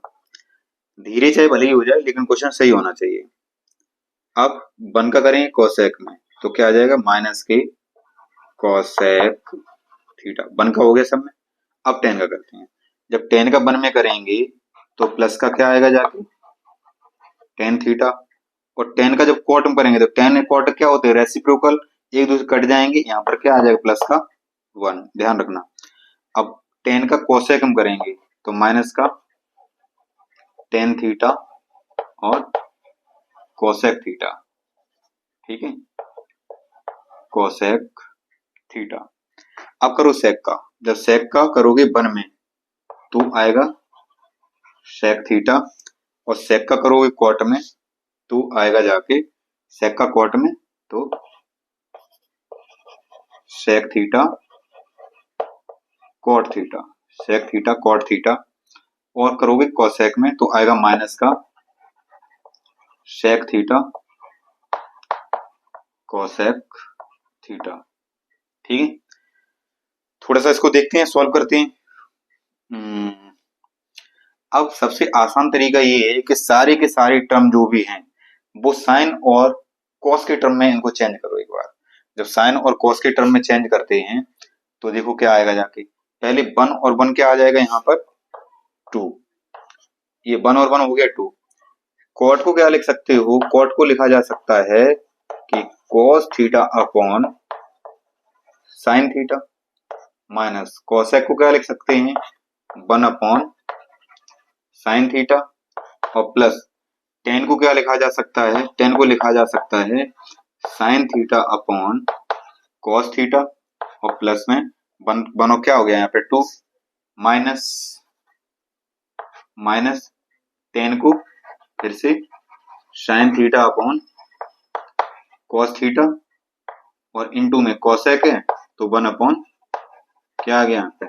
धीरे चाहे भले ही हो जाए लेकिन क्वेश्चन सही होना चाहिए। अब 1 का करेंगे कोसेक में तो क्या आ जाएगा, माइनस के कोसेक थीटा, 1 का हो गया सब में। अब 10 का करते हैं, जब 10 का 1 में करेंगे तो प्लस का क्या आएगा जाके, टेन थीटा, और 10 का जब क्वार्ट में करेंगे तो 10 क्वार्ट क्या होते हैं, रेसिप्रोकल, एक दूसरे कट जाएंगे, यहाँ पर क्या आ जाएगा, प्लस का 1, ध्यान रखना। अब 10 का कोसेक हम करेंगे तो माइनस का टेन थीटा और कोसेक थीटा, ठीक है, कोसेक थीटा। अब करो सेक का, जब सेक का करोगे वन में तो आएगा सेक थीटा, और सेक का करोगे कॉट में तो आएगा जाके सेक का कॉट में तो sec theta cot theta, sec theta cot theta. और करोगे कोसेक में तो आएगा माइनस का सेक थीटा कोसेक थीटा, ठीक है। थोड़ा सा इसको देखते हैं, सॉल्व करते हैं। अब सबसे आसान तरीका ये है कि सारे के सारे टर्म जो भी हैं वो साइन और कॉस के टर्म में इनको चेंज करो एक बार। जब साइन और कॉस के टर्म में चेंज करते हैं तो देखो क्या आएगा जाके, पहले वन और वन क्या आ जाएगा यहाँ पर, टू, ये वन और वन हो गया टू। कॉट को क्या लिख सकते हो, कॉट को लिखा जा सकता है कि cos theta upon sine theta, minus cosec को क्या लिख सकते हैं, वन अपॉन साइन थीटा, और प्लस टेन को क्या लिखा जा सकता है, टेन को लिखा जा सकता है sine theta upon cos theta, और प्लस में वन वन और क्या हो गया यहाँ पे टू, माइनस माइनस टेन को फिर से sine theta upon cos theta, और इनटू में कोसेक है तो वन अपॉन क्या आ गया यहाँ पे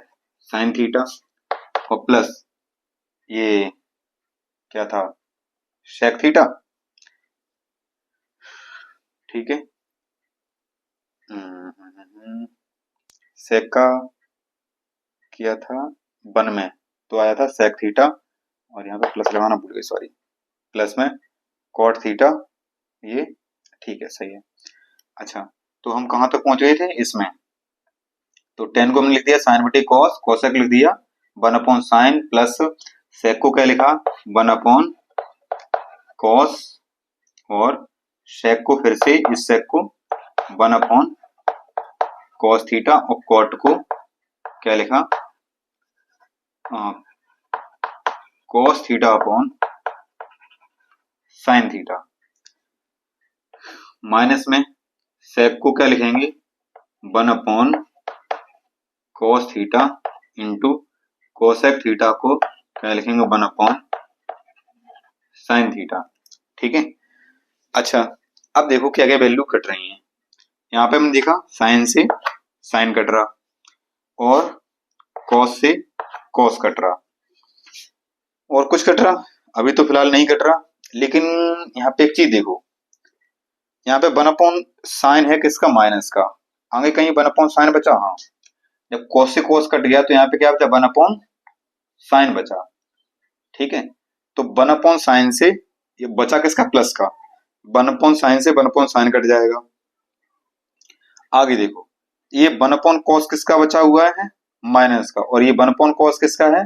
साइन थीटा, और प्लस ये क्या था सेक थीटा, ठीक है। सेक का किया था वन में तो आया था सेक थीटा, और यहाँ पे प्लस लगाना भूल गए, सॉरी, प्लस में कॉट थीटा, ये ठीक है, सही है। अच्छा, तो हम कहाँ तक पहुंच गए थे इसमें, तो टेन को हमने लिख दिया साइन बटे कॉस, कोसेक लिख दिया one upon sine, plus sec को क्या लिखा वन अपॉन कॉस, और सेक को फिर से इस सेक को वन अपॉन कॉस थीटा, और कॉट को क्या लिखा cos theta upon sine theta, minus में सेक को क्या लिखेंगे one upon cos theta into cosec theta को क्या लिखेंगे वन अपॉन साइन थीटा, ठीक है। अच्छा, अब देखो क्या क्या वैल्यू कट रही हैं। यहाँ पे हमने देखा साइन से साइन कट रहा, और कॉस से कॉस कट रहा, और कुछ कट रहा अभी तो फिलहाल नहीं कट रहा। लेकिन यहाँ पे एक चीज देखो, यहाँ पे वन अपॉन साइन है किसका, माइनस का, आगे कहीं वन अपॉन साइन बचा, हाँ, जब कॉस से कॉस कट गया तो यहाँ पे क्या बचा वन अपॉन साइन बचा, ठीक है। तो वन अपॉन साइन से ये बचा किसका, प्लस का, वन अपॉन साइन से वन अपॉन साइन कट जाएगा। आगे देखो, ये वन अपॉन कॉस किसका बचा हुआ है, माइनस का, और ये वन अपॉन कॉस किसका है,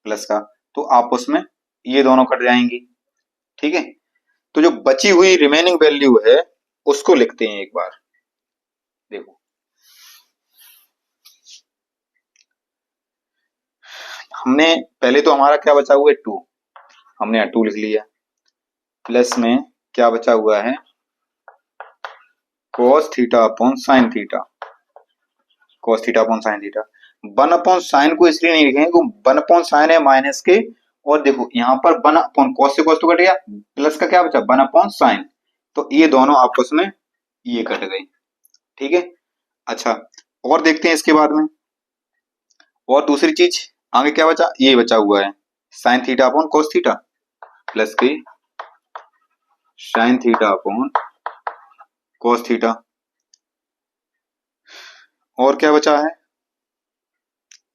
प्लस का, तो आपस में ये दोनों कट जाएंगी, ठीक है। तो जो बची हुई रिमेनिंग वैल्यू है उसको लिखते हैं एक बार, देखो हमने पहले तो हमारा क्या बचा हुआ है टू, हमने यहाँ टू लिख लिया, प्लस में क्या बचा हुआ है cos theta upon sine theta, cos theta upon sine theta. One upon sign को इसलिए नहीं लिखेंगे क्योंकि वन अपॉन साइन है माइनस के, और देखो यहाँ पर वन अपॉन कॉस से कॉस तो कट गया, प्लस का क्या बचा वन अपॉन साइन, तो ये दोनों आपस में ये कट गई, ठीक है। अच्छा, और देखते हैं इसके बाद में, और दूसरी चीज आगे क्या बचा, ये बचा हुआ है sine theta upon cos theta, plus की sine theta upon cos theta, और क्या बचा है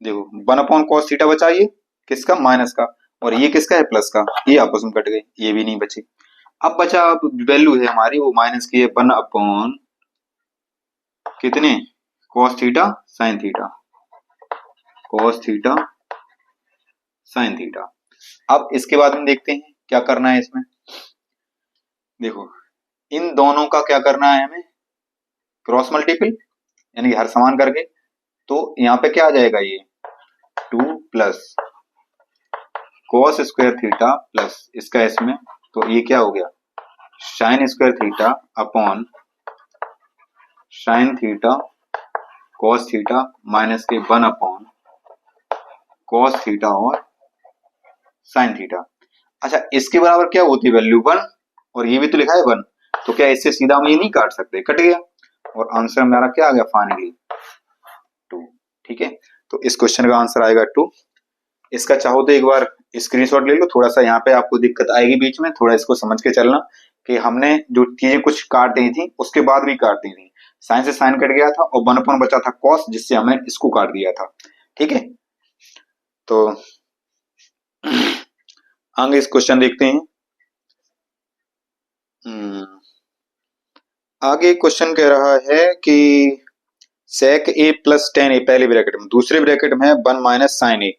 देखो वन अपॉन कॉस थीटा बचा, ये किसका माइनस का, और ये किसका है प्लस का, ये आपस में कट गए, ये भी नहीं बचे। अब बचा वैल्यू है हमारी वो माइनस की है वन अपॉन कितने cos theta sine theta, cos theta sine theta. अब इसके बाद में देखते हैं क्या करना है इसमें, देखो इन दोनों का क्या करना है हमें, क्रॉस मल्टीपल यानी कि हर समान करके, तो यहाँ पे क्या आ जाएगा ये two plus cos square theta plus इसका इसमें, तो ये क्या हो गया sine square theta upon sine theta cos theta minus के 1 अपॉन कॉस थीटा और साइन थीटा। अच्छा, इसके बराबर क्या होती है वैल्यू 1, और ये भी तो लिखा है 1, तो क्या इससे सीधा हम ये नहीं काट सकते, कट गया, और आंसर हमारा क्या आ गया फाइनली 2। ठीक है, तो इस क्वेश्चन का आंसर आएगा 2। इसका चाहो तो एक बार स्क्रीनशॉट ले लो, थोड़ा सा यहाँ पे आपको दिक्कत आएगी बीच में, थोड़ा इसको समझ के चलना कि हमने जो चीजें कुछ काट दी थी उसके बाद भी काट दी थी। साइन से साइन कट गया था और 1 अपॉन बचा था कॉस, जिससे हमने इसको काट दिया था। ठीक है, तो आगे इस क्वेश्चन देखते हैं। आगे क्वेश्चन कह रहा है कि sec a प्लस टेन ए पहले ब्रैकेट में, दूसरे ब्रैकेट में 1 माइनस साइन ए।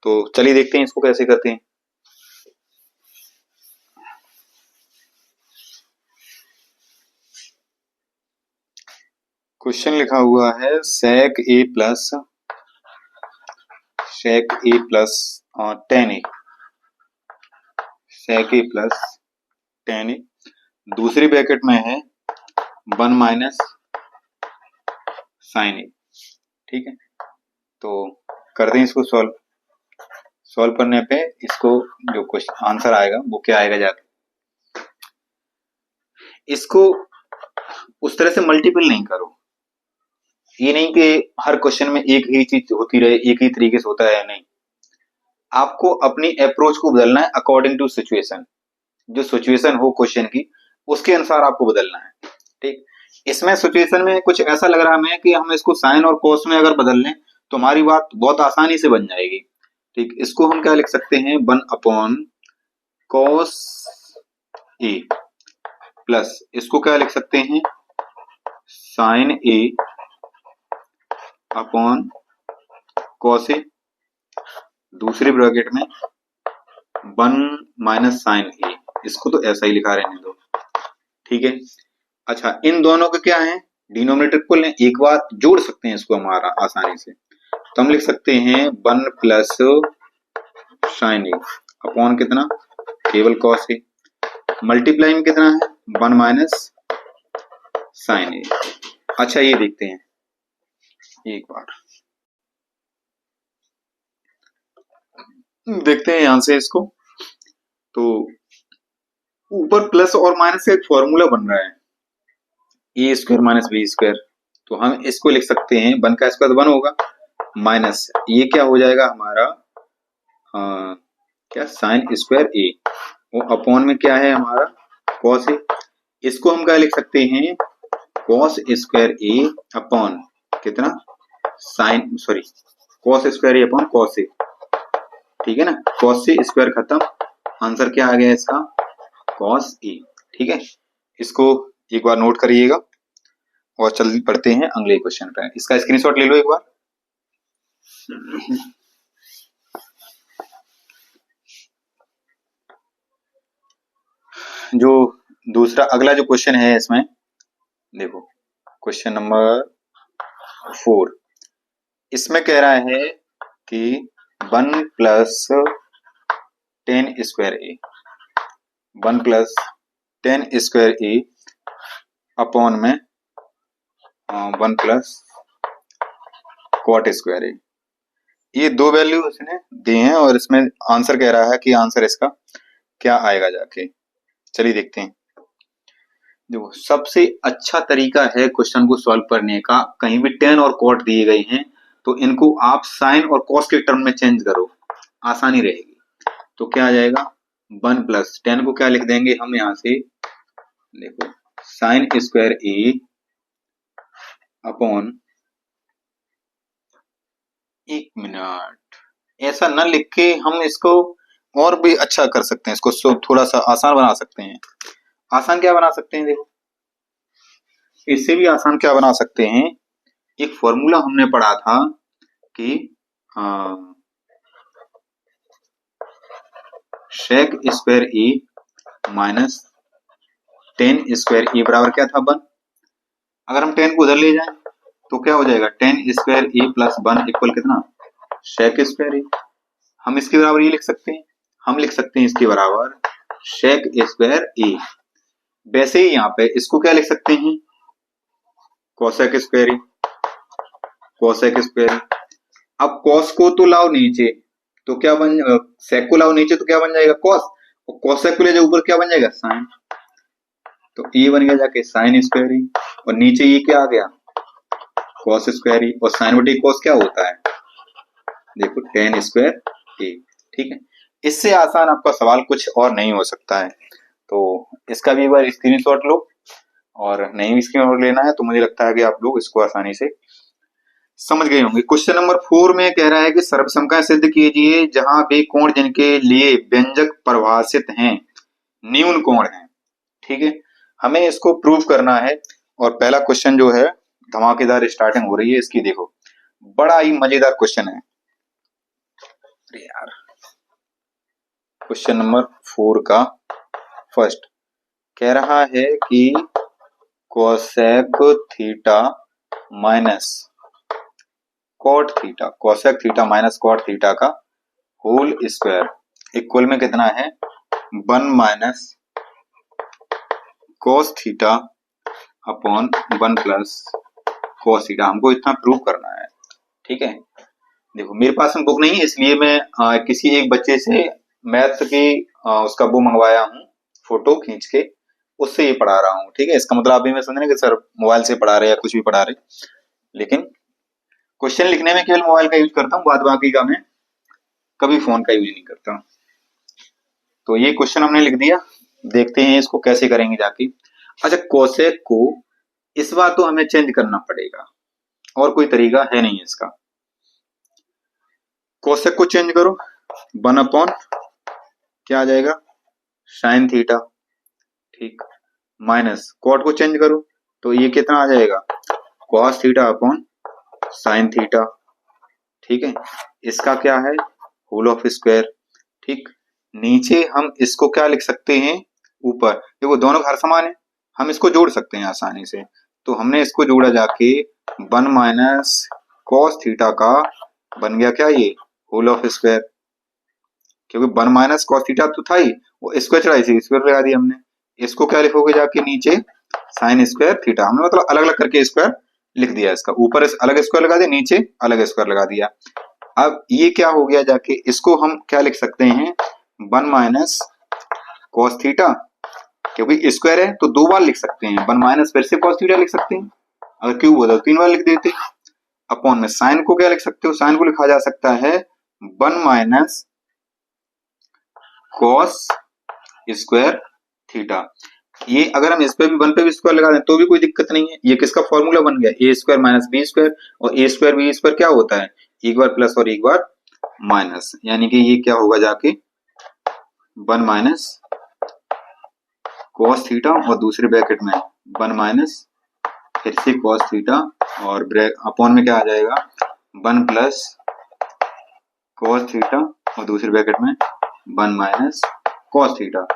तो चलिए देखते हैं इसको कैसे करते हैं। क्वेश्चन लिखा हुआ है sec a plus tan A, sec a plus tan A, दूसरी ब्रैकेट में है 1 माइनस साइन ए। ठीक है, तो करते हैं इसको सॉल्व करने पे इसको जो क्वेश्चन आंसर आएगा वो क्या आएगा, जाके इसको उस तरह से मल्टीपल नहीं करो। ये नहीं कि हर क्वेश्चन में एक ही चीज होती रहे, एक ही तरीके से होता है, नहीं, आपको अपनी अप्रोच को बदलना है अकॉर्डिंग टू सिचुएशन। जो सिचुएशन हो क्वेश्चन की उसके अनुसार आपको बदलना है। ठीक, इसमें सिचुएशन में कुछ ऐसा लग रहा है हमें कि हम इसको साइन और कॉस में अगर बदल लें तो हमारी बात बहुत आसानी से बन जाएगी। ठीक, इसको हम क्या लिख सकते हैं, 1 अपॉन कॉस ए प्लस इसको क्या लिख सकते हैं, sign A upon cos A, दूसरे ब्रैकेट में 1 माइनस साइन ए, इसको तो ऐसा ही लिखा रहने दो। ठीक है, अच्छा इन दोनों के क्या है, डिनोमिनेटर इक्वल है, एक बार जोड़ सकते हैं इसको हमारा आसानी से, तो हम लिख सकते हैं 1 प्लस साइन ए अपॉन कितना, केवल कॉस ए, मल्टीप्लाई में कितना है 1 माइनस साइन ए। अच्छा ये देखते हैं एक बार, देखते हैं यहां से इसको, तो ऊपर प्लस और माइनस का एक फॉर्मूला बन रहा है, ए स्क्वायर माइनस बी स्क्वायर, तो हम इसको लिख सकते हैं 1 का स्क्वायर 1 होगा, माइनस ये क्या हो जाएगा हमारा क्या साइन स्क्वायर ए, वो अपॉन में क्या है हमारा कॉस ए, इसको हम क्या लिख सकते हैं कॉस स्क्वायर ए अपॉन कितना sign, sorry cos square A upon cos A. ठीक है ना, कॉस से स्क्वायर खत्म, आंसर क्या आ गया इसका कॉस ए। ठीक है, इसको एक बार नोट करिएगा और चल पढ़ते हैं अगले क्वेश्चन पे। इसका स्क्रीनशॉट ले लो एक बार। जो दूसरा अगला जो क्वेश्चन है इसमें देखो, क्वेश्चन नंबर 4, इसमें कह रहा है कि 1 प्लस टेन स्क्वायर ए, 1 प्लस टेन स्क्वायर ए अपॉन में 1 प्लस कॉट स्क्वायर ए, ये दो वैल्यू इसने दी हैं और इसमें आंसर कह रहा है कि आंसर इसका क्या आएगा जाके। चलिए देखते हैं। देखो सबसे अच्छा तरीका है क्वेश्चन को सॉल्व करने का, कहीं भी टेन और कॉट दिए गए हैं तो इनको आप साइन और कॉस के टर्म में चेंज करो, आसानी रहेगी। तो क्या आ जाएगा 1 प्लस टेन को क्या लिख देंगे हम यहां से, देखो साइन स्क्वायर ए अपॉन, एक मिनट, ऐसा न लिख के हम इसको और भी अच्छा कर सकते हैं, इसको थोड़ा सा आसान बना सकते हैं। आसान क्या बना सकते हैं, देखो इससे भी आसान क्या बना सकते हैं, एक फॉर्मूला हमने पढ़ा था कि सेक स्क्वायर ए माइनस टेन स्क्वायर ए बराबर क्या था 1। अगर हम 10 को उधर ले जाएं तो क्या हो जाएगा 10 स्क्वायर ए प्लस 1 इक्वल कितना सेक स्क्वायर ए। हम इसके बराबर ये लिख सकते हैं, हम लिख सकते हैं इसके बराबर सेक स्क्वायर ए, वैसे ही यहाँ पे इसको क्या लिख सकते हैं, कोसेक स्क्वायर, कोसेक स्क्वायर। अब कॉस को तो लाओ नीचे, तो क्या बन, सेक को लाओ नीचे तो क्या बन जाएगा, कॉस, और कोसेक को ले जाओ ऊपर क्या बन जाएगा, साइन। तो ये बन गया जाके साइन स्क्वायर ही, और नीचे ये क्या आ गया, कॉस स्क्वायर ही, और साइन बटे कॉस क्या होता है, देखो टेन स्क्वायर ए। ठीक है, इससे आसान आपका सवाल कुछ और नहीं हो सकता है। तो इसका भी एक बार स्क्रीनशॉट लो, और नहीं भी स्क्रीनशॉट लेना है तो मुझे लगता है कि आप लोग इसको आसानी से समझ गए होंगे। क्वेश्चन नंबर 4 में कह रहा है कि सर्वसमता सिद्ध कीजिए जहां वे कोण जिनके लिए व्यंजक परिभाषित हैं न्यून कोण हैं। ठीक है, हमें इसको प्रूव करना है, और पहला क्वेश्चन जो है धमाकेदार स्टार्टिंग हो रही है इसकी, देखो बड़ा ही मजेदार क्वेश्चन है। अरे यार, क्वेश्चन नंबर 4 का फर्स्ट कह रहा है कि cosec theta minus cot theta, cosec theta minus cot theta का होल स्क्वायर इक्वल में कितना है, 1 minus cos theta upon 1 plus cos theta. हमको इतना प्रूव करना है। ठीक है, देखो मेरे पास में बुक नहीं है, इसलिए मैं किसी एक बच्चे से मैथ की उसका वो मंगवाया हूँ, फोटो खींच के उससे ये पढ़ा रहा हूँ। ठीक है, इसका मतलब अभी मैं समझ रहे कि सर मोबाइल से पढ़ा रहे या कुछ भी पढ़ा रहे, लेकिन क्वेश्चन लिखने में केवल मोबाइल का यूज करता हूँ, बाद बाकी का मैं कभी फोन का यूज नहीं करता। तो ये क्वेश्चन हमने लिख दिया, देखते हैं इसको कैसे करेंगे जाके। अच्छा, कोसेक को इस बार तो हमें चेंज करना पड़ेगा, और कोई तरीका है नहीं इसका। कोसेक को चेंज करो, 1 अपॉन क्या आ जाएगा, साइन थीटा। ठीक, माइनस कॉट को चेंज करो तो ये कितना आ जाएगा, cos theta upon sine theta. ठीक है, इसका क्या है, होल ऑफ स्क्वायर। ठीक, नीचे हम इसको क्या लिख सकते हैं, ऊपर देखो दोनों घर समान है, हम इसको जोड़ सकते हैं आसानी से। तो हमने इसको जोड़ा जाके 1 माइनस कॉस थीटा का बन गया क्या, ये होल ऑफ स्क्वायर, क्योंकि 1 माइनस कॉस थीटा तो था ही, वो स्क्वायर चढ़ा इसी स्क्वायर लगा दिया हमने। इसको क्या लिखोगे जाके नीचे, साइन स्क्वायर थीटा। हमने मतलब अलग अलग करके स्क्वायर लिख दिया, इसका ऊपर अलग स्क्वायर लगा दिया, नीचे अलग स्क्वायर लगा दिया। अब ये क्या हो गया जाके, इसको हम क्या लिख सकते हैं, 1 माइनस कॉस थीटा, क्योंकि स्क्वायर है तो 2 बार लिख सकते हैं, 1 माइनस फिर से कॉस थीटा लिख सकते हैं, अगर क्यूब होता तो 3 बार लिख देते। अपॉन में साइन को क्या लिख सकते हो, साइन को लिखा जा सकता है 1 माइनस कॉस स्क्वायर थीटा। ये अगर हम इस पे भी 1 पे भी स्क्वायर लगा दें तो भी कोई दिक्कत नहीं है। ये किसका फॉर्मूला बन गया, ए स्क्वायर माइनस बी स्क्वायर, और ए स्क्वायर बी स्क्वायर क्या होता है, एक बार प्लस और एक बार माइनस, यानी कि ये क्या होगा जाके 1 माइनस कॉस थीटा, और दूसरे ब्रैकेट में 1 माइनस फिर से कॉस थीटा, और अपॉन में क्या आ जाएगा 1 प्लस कॉस थीटा, और दूसरे ब्रैकेट में 1 माइनस कॉस थीटा।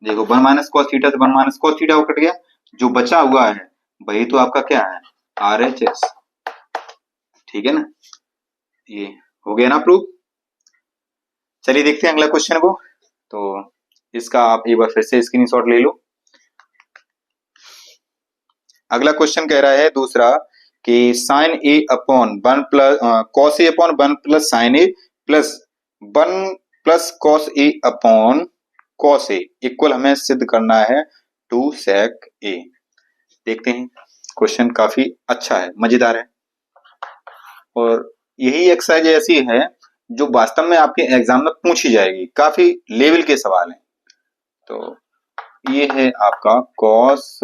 देखो 1 माइनस कॉस थीटा से 1 माइनस कॉस थीटा कट गया, जो बचा हुआ है वही तो आपका क्या है, RHS। ठीक है ना, ये हो गया ना प्रूफ। चलिए देखते हैं अगला क्वेश्चन को। तो इसका आप एक बार फिर से स्क्रीनशॉट ले लो। अगला क्वेश्चन कह रहा है दूसरा कि sign A upon 1 plus cos A upon 1 plus sign A plus 1 plus cos A upon cos A equal हमें सिद्ध करना है 2 सेक ए। देखते हैं, क्वेश्चन काफी अच्छा है, मजेदार है, और यही एक्सरसाइज ऐसी है जो वास्तव में आपके एग्जाम में पूछी जाएगी, काफी लेवल के सवाल हैं। तो ये है आपका कॉस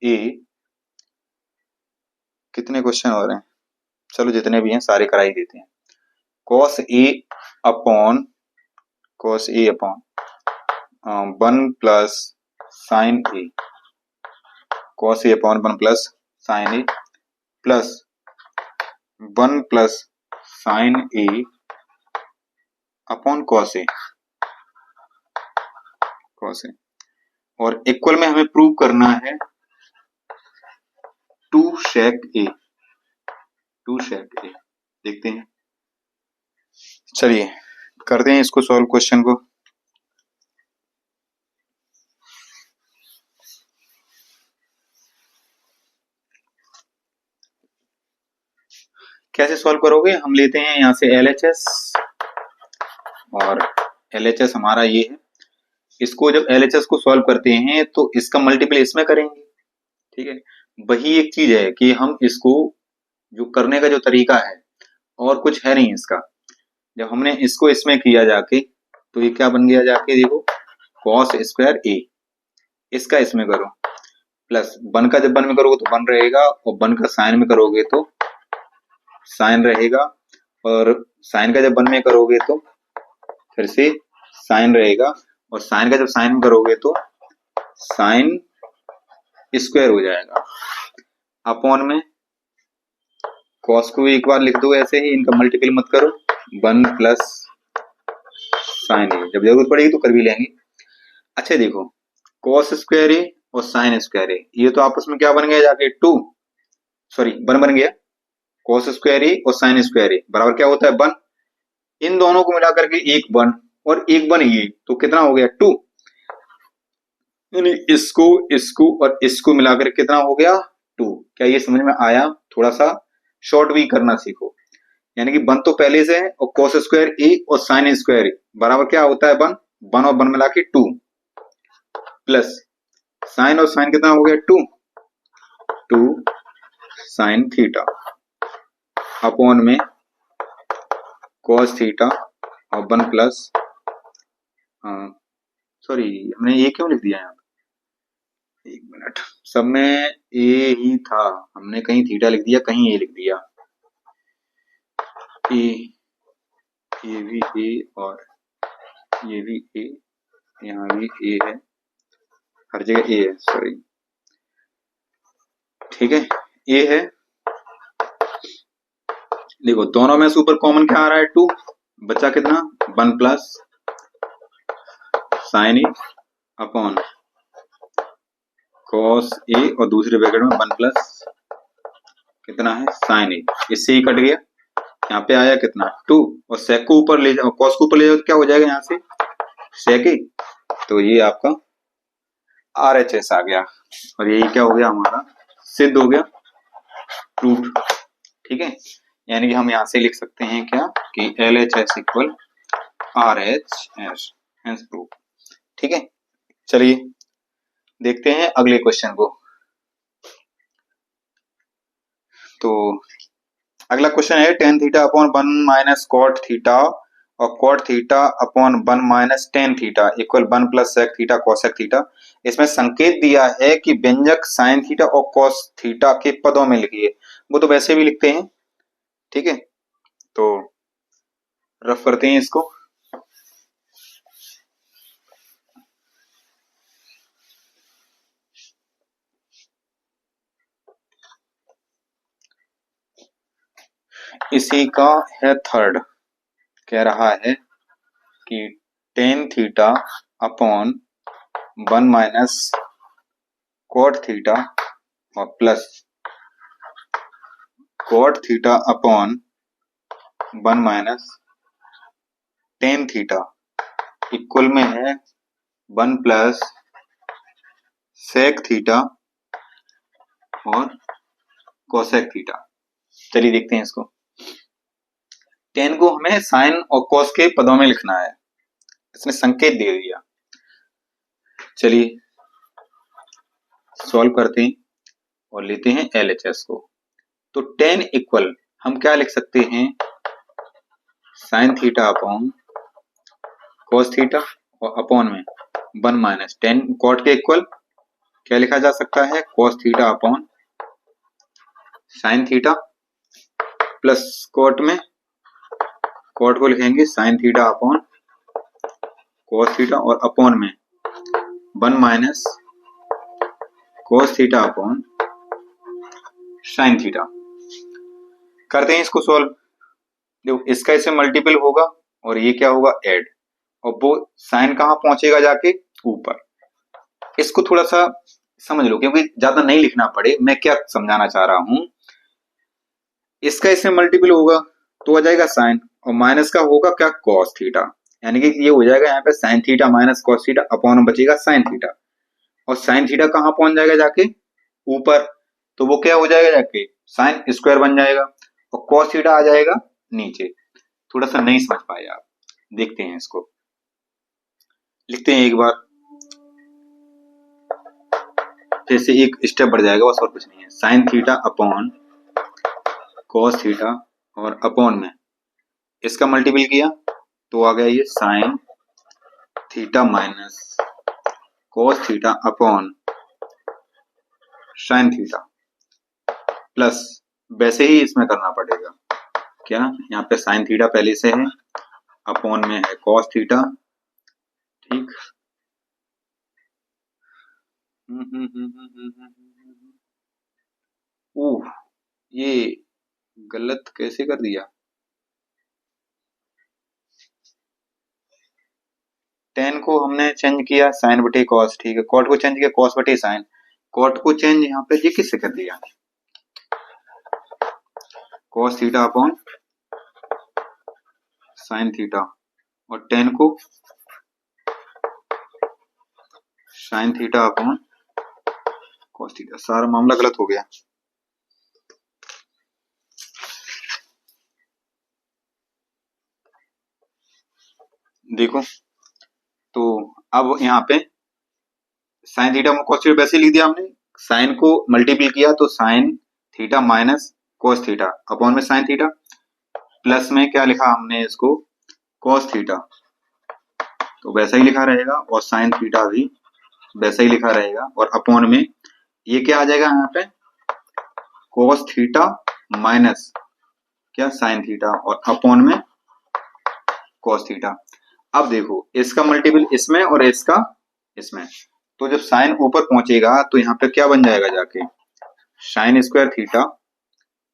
ए, कितने क्वेश्चन हो रहे हैं, चलो जितने भी हैं सारे करा ही देते हैं। Cos A upon 1 plus sign A, cos A upon 1 plus sign A plus 1 plus sign A upon cos A, और इक्वल में हमें प्रूव करना है 2 सेक ए। देखते हैं, चलिए करते हैं इसको सॉल्व क्वेश्चन को। कैसे सॉल्व करोगे? हम लेते हैं यहाँ से LHS, और LHS हमारा ये है। इसको जब LHS को सॉल्व करते हैं तो इसका मल्टीपल इसमें करेंगे, ठीक है। वही एक चीज है कि हम इसको जो करने का जो तरीका है और कुछ है नहीं इसका। जब हमने इसको इसमें किया जाके तो ये क्या बन गया जाके, देखो cos स्क्वायर a, इसका इसमें करो प्लस 1 का जब 1 में करोगे तो 1 रहेगा, और 1 का साइन में करोगे तो साइन रहेगा, और साइन का जब 1 में करोगे तो फिर से साइन रहेगा, और साइन का जब साइन में करोगे तो साइन स्क्वायर हो जाएगा। अपॉन में कॉस को एक बार लिख दो ऐसे ही, इनका मल्टीपल मत करो, 1 प्लस साइन ए, जब जरूरत पड़ेगी तो कर भी लेंगे। अच्छा देखो, कॉस स्क्वायर ए और साइन स्क्वायर ए, ये तो आपस में क्या बन गया जाके 1 बन गया। कॉस स्क्वायर ए और साइन स्क्वायर ए बराबर क्या होता है 1, इन दोनों को मिलाकर के एक 1 और एक 1 ये, तो कितना हो गया 2, यानी इसको और इसको मिलाकर कितना हो गया 2। क्या ये समझ में आया? थोड़ा सा शॉर्ट भी करना सीखो, यानी कि 1 तो पहले से है, और cos स्क्वायर ए और साइन स्क्वायर ए बराबर क्या होता है 1, 1 और 1 मिला के 2, प्लस साइन और साइन कितना हो गया 2 साइन थीटा, अपॉन में cos थीटा और 1 प्लस, सॉरी हमने ये क्यों लिख दिया यहाँ, एक मिनट, सब में ए ही था, हमने कहीं थीटा लिख दिया कहीं ए लिख दिया। ये भी ए और ये भी ए, यहाँ भी ए है, हर जगह ए है, सॉरी, ठीक है ए है। देखो दोनों में से ऊपर कॉमन क्या आ रहा है 2, बचा कितना 1 plus sign A upon cos A, और दूसरे ब्रैकेट में 1 प्लस कितना है साइन ए, इससे ही कट गया, यहाँ पे आया कितना 2, और सेक को ऊपर ले जाओ, कॉस को ऊपर ले जाओ तो क्या हो जाएगा यहाँ से सेक ए, तो ये आपका RHS आ गया, और यही क्या हो गया हमारा सिद्ध हो गया, प्रूफ, ठीक है। यानी कि हम यहाँ से लिख सकते हैं क्या कि LHS equal RHS, hence proof, ठीक है। चलिए देखते हैं अगले क्वेश्चन को। तो अगला क्वेश्चन है tan theta upon 1 minus cot theta और cot theta upon 1 minus tan theta equal 1 plus sec theta cosec theta. इसमें संकेत दिया है कि व्यंजक sin थीटा और cos थीटा के पदों में लिखिए, वो तो वैसे भी लिखते हैं, ठीक है। तो रफ करते हैं इसको। इसी का है थर्ड, कह रहा है कि tan theta upon 1 minus cot theta और plus cot theta upon 1 minus tan theta equal में है 1 प्लस sec थीटा और cosec थीटा। चलिए देखते हैं इसको। tan को हमें sin और cos के पदों में लिखना है, इसने संकेत दे दिया। चलिए सॉल्व करते हैं और लेते हैं LHS को। तो tan इक्वल हम क्या लिख सकते हैं sin theta upon cos theta और अपॉन में 1 माइनस tan cot के इक्वल क्या लिखा जा सकता है cos theta upon sin theta, plus cot में cot को लिखेंगे sin theta upon cos theta और अपॉन में 1 minus cos theta upon sin theta. करते हैं इसको सॉल्व। देखो इसका इससे मल्टीपल होगा और ये क्या होगा ऐड, और वो साइन कहाँ पहुंचेगा जाके ऊपर। इसको थोड़ा सा समझ लो क्योंकि ज्यादा नहीं लिखना पड़े, मैं क्या समझाना चाह रहा हूं। इसका इससे मल्टीपल होगा तो आ जाएगा साइन, और माइनस का होगा क्या कॉस थीटा, यानी कि ये हो जाएगा यहाँ पे sign theta minus cos theta upon बचेगा साइन थीटा, और साइन थीटा कहाँ पहुंच जाएगा जाके ऊपर, तो वो क्या हो जाएगा जाके साइन स्क्वायर बन जाएगा, और cos थीटा आ जाएगा नीचे। थोड़ा सा नहीं समझ पाए आप, देखते हैं इसको, लिखते हैं एक बार, फिर से एक स्टेप बढ़ जाएगा, बस और कुछ नहीं है। Sine theta upon cos theta और अपॉन में इसका मल्टीपल किया तो आ गया ये sign theta minus cos theta upon sine theta, plus वैसे ही इसमें करना पड़ेगा क्या, यहाँ पे साइन थीटा पहले से है, अपॉन में है cos थीटा, ठीक। ओह, ये गलत कैसे कर दिया। टेन को हमने चेंज किया साइन बटे कॉस, ठीक है। कॉट को चेंज किया कॉस बटे साइन, कॉट को चेंज यहाँ पे ये किससे कर दिया, cos theta upon sine theta, और टेन को sign theta upon cos theta. सारा मामला गलत हो गया। देखो तो अब यहाँ पे साइन थीटा में कॉस थीटा वैसे लिख दिया हमने, साइन को मल्टीपल किया तो sign theta minus cos theta upon में साइन थीटा, प्लस में क्या लिखा हमने इसको कॉस थीटा, तो वैसा ही लिखा रहेगा, और साइन थीटा भी वैसा ही लिखा रहेगा, और अपॉन में ये क्या आ जाएगा यहाँ पे कॉस थीटा माइनस क्या साइन थीटा, और अपॉन में कॉस थीटा। अब देखो इसका मल्टीपल इसमें और इसका इसमें, तो जब साइन ऊपर पहुंचेगा तो यहाँ पे क्या बन जाएगा जाके साइन स्क्वायर थीटा,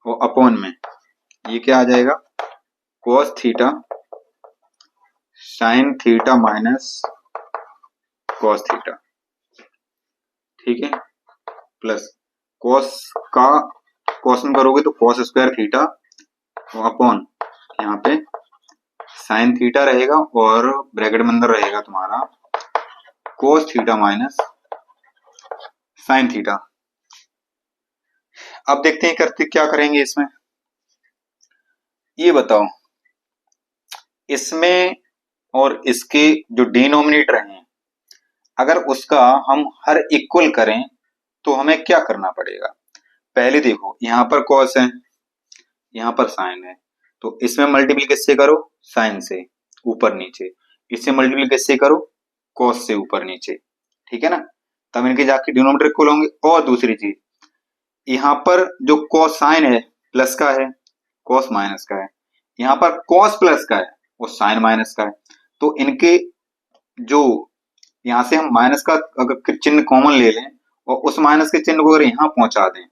और अपॉन में ये क्या आ जाएगा cos theta sine theta minus cos theta, ठीक है, प्लस कॉस का कॉस में करोगे तो कॉस स्क्वायर थीटा, और अपॉन यहाँ पे साइन थीटा रहेगा, और ब्रैकेट में अंदर रहेगा तुम्हारा cos theta minus sine theta. अब देखते हैं करते क्या करेंगे इसमें, ये बताओ इसमें और इसके जो डिनोमिनेटर हैं अगर उसका हम हर इक्वल करें तो हमें क्या करना पड़ेगा। पहले देखो यहाँ पर cos है, यहाँ पर साइन है, तो इसमें मल्टीपल किससे करो साइन से ऊपर नीचे, इससे मल्टीपल किससे करो cos से ऊपर नीचे, ठीक है ना, तब इनके जाके डिनोमिनेटर इक्वल होंगे। और दूसरी चीज यहाँ पर जो कोसाइन है प्लस का है, cos माइनस का है, यहाँ पर cos प्लस का है और साइन माइनस का है, तो इनके जो यहाँ से हम माइनस का अगर चिन्ह कॉमन ले लें और उस माइनस के चिन्ह को अगर यहाँ पहुंचा दें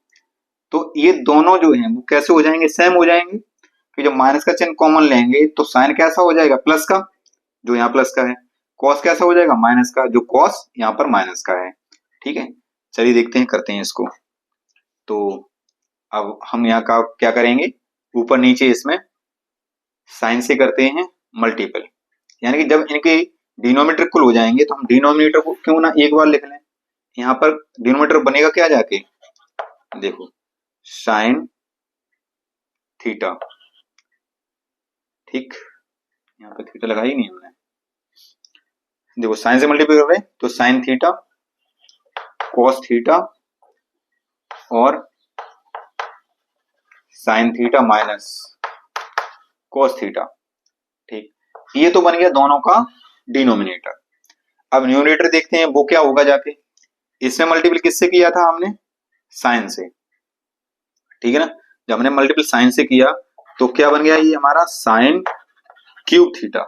तो ये दोनों जो हैं वो कैसे हो जाएंगे सेम हो जाएंगे, कि जब माइनस का चिन्ह कॉमन लेंगे तो साइन कैसा हो जाएगा प्लस का, जो यहाँ प्लस का है, कॉस कैसा हो जाएगा माइनस का, जो कॉस यहाँ पर माइनस का है, ठीक है। चलिए देखते हैं करते हैं इसको। तो अब हम यहाँ का क्या करेंगे ऊपर नीचे इसमें साइन से करते हैं मल्टीपल, यानी कि जब इनके डिनोमिनेटर इक्वल हो जाएंगे तो हम डिनोमिनेटर को क्यों ना एक बार लिख लें, यहाँ पर डिनोमिनेटर बनेगा क्या जाके देखो साइन थीटा, ठीक, यहाँ पे थीटा लगाई नहीं हमने, देखो साइन से मल्टीप्लाई कर रहे हैं तो साइन थीटा कॉस थीटा और sign theta minus cos theta, ठीक, ये तो बन गया दोनों का डिनोमिनेटर। अब न्यूमरेटर देखते हैं वो क्या होगा जाके, इसमें मल्टीपल किससे किया था हमने साइन से, ठीक है ना, जब हमने मल्टीपल साइन से किया तो क्या बन गया ये हमारा साइन क्यूब थीटा,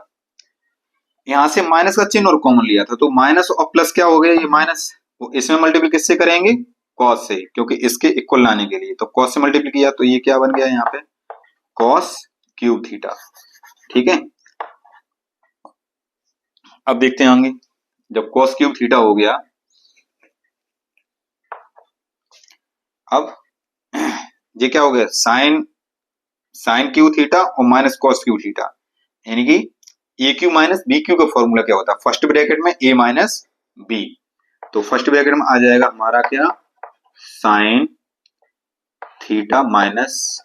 यहां से माइनस का चिन्ह और कॉमन लिया था तो माइनस और प्लस क्या हो गया ये माइनस, तो इसमें मल्टीपल किससे करेंगे कॉस से, क्योंकि इसके इक्वल लाने के लिए, तो कॉस से मल्टीपल किया तो ये क्या बन गया यहाँ पे कॉस क्यूब थीटा, ठीक है। अब देखते होंगे जब कॉस क्यूब थीटा हो गया, अब ये क्या हो गया साइन साइन क्यू थीटा और माइनस कॉस क्यू थीटा, यानी कि ए क्यू माइनस बी क्यू का फॉर्मूला क्या होता है फर्स्ट ब्रैकेट में ए माइनस बी, तो फर्स्ट ब्रैकेट में आ जाएगा हमारा क्या sign theta minus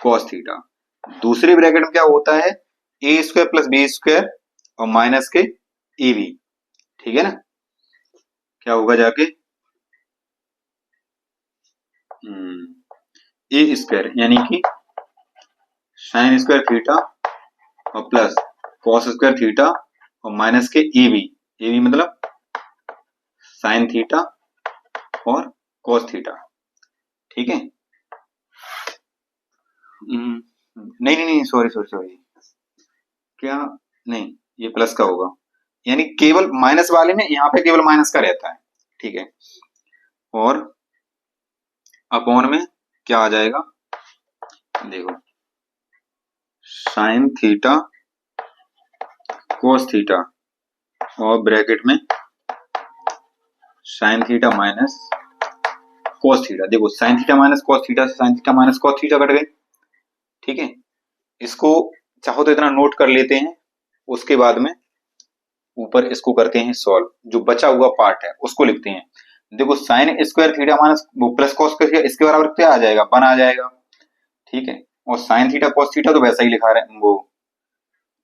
cos theta. दूसरे ब्रैकेट में क्या होता है, ए स्क्वायर प्लस बी स्क्वायर और माइनस के ए बी, ठीक है ना। क्या होगा जाके ए स्क्वायर यानी कि साइन स्क्वायर थीटा और प्लस कॉस स्क्वायर थीटा और माइनस के ए बी मतलब साइन थीटा और कॉस थीटा, ठीक है। नहीं नहीं नहीं, सॉरी सॉरी सॉरी, क्या, नहीं ये प्लस का होगा, यानी केवल माइनस वाले में यहाँ पे केवल माइनस का रहता है, ठीक है। और अपॉन में क्या आ जाएगा, देखो साइन थीटा कोस थीटा और ब्रैकेट में sine theta minus cos theta. देखो sine theta minus cos theta से sine theta minus cos theta कट गए, ठीक है। इसको चाहो तो इतना नोट कर लेते हैं, उसके बाद में ऊपर इसको करते हैं सॉल्व, जो बचा हुआ पार्ट है उसको लिखते हैं। देखो साइन स्क्वायर थीटा माइनस वो प्लस कॉस थीटा, इसके बराबर क्या आ जाएगा, 1 आ जाएगा, ठीक है। और साइन थीटा कॉस थीटा तो वैसा ही लिखा रहे, वो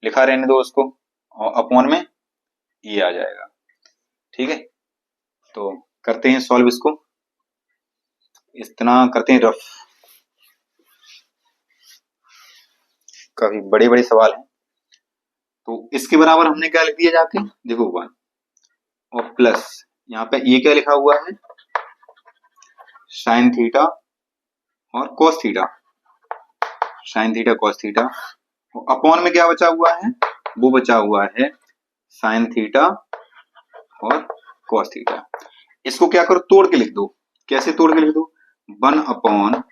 लिखा रहने दो उसको, और अपॉन में ये आ जाएगा, ठीक है। तो करते हैं सॉल्व इसको, इतना करते हैं रफ, काफी बड़े बड़े सवाल हैं। तो इसके बराबर हमने क्या लिख दिया जाके, देखो 1 और प्लस यहाँ पे ये क्या लिखा हुआ है, साइन थीटा और cos theta, sine theta cos theta. Upon में क्या बचा हुआ है, वो बचा हुआ है साइन थीटा और कॉस थीटा। इसको क्या करो, तोड़ के लिख दो। कैसे तोड़ के लिख दो, 1 अपॉन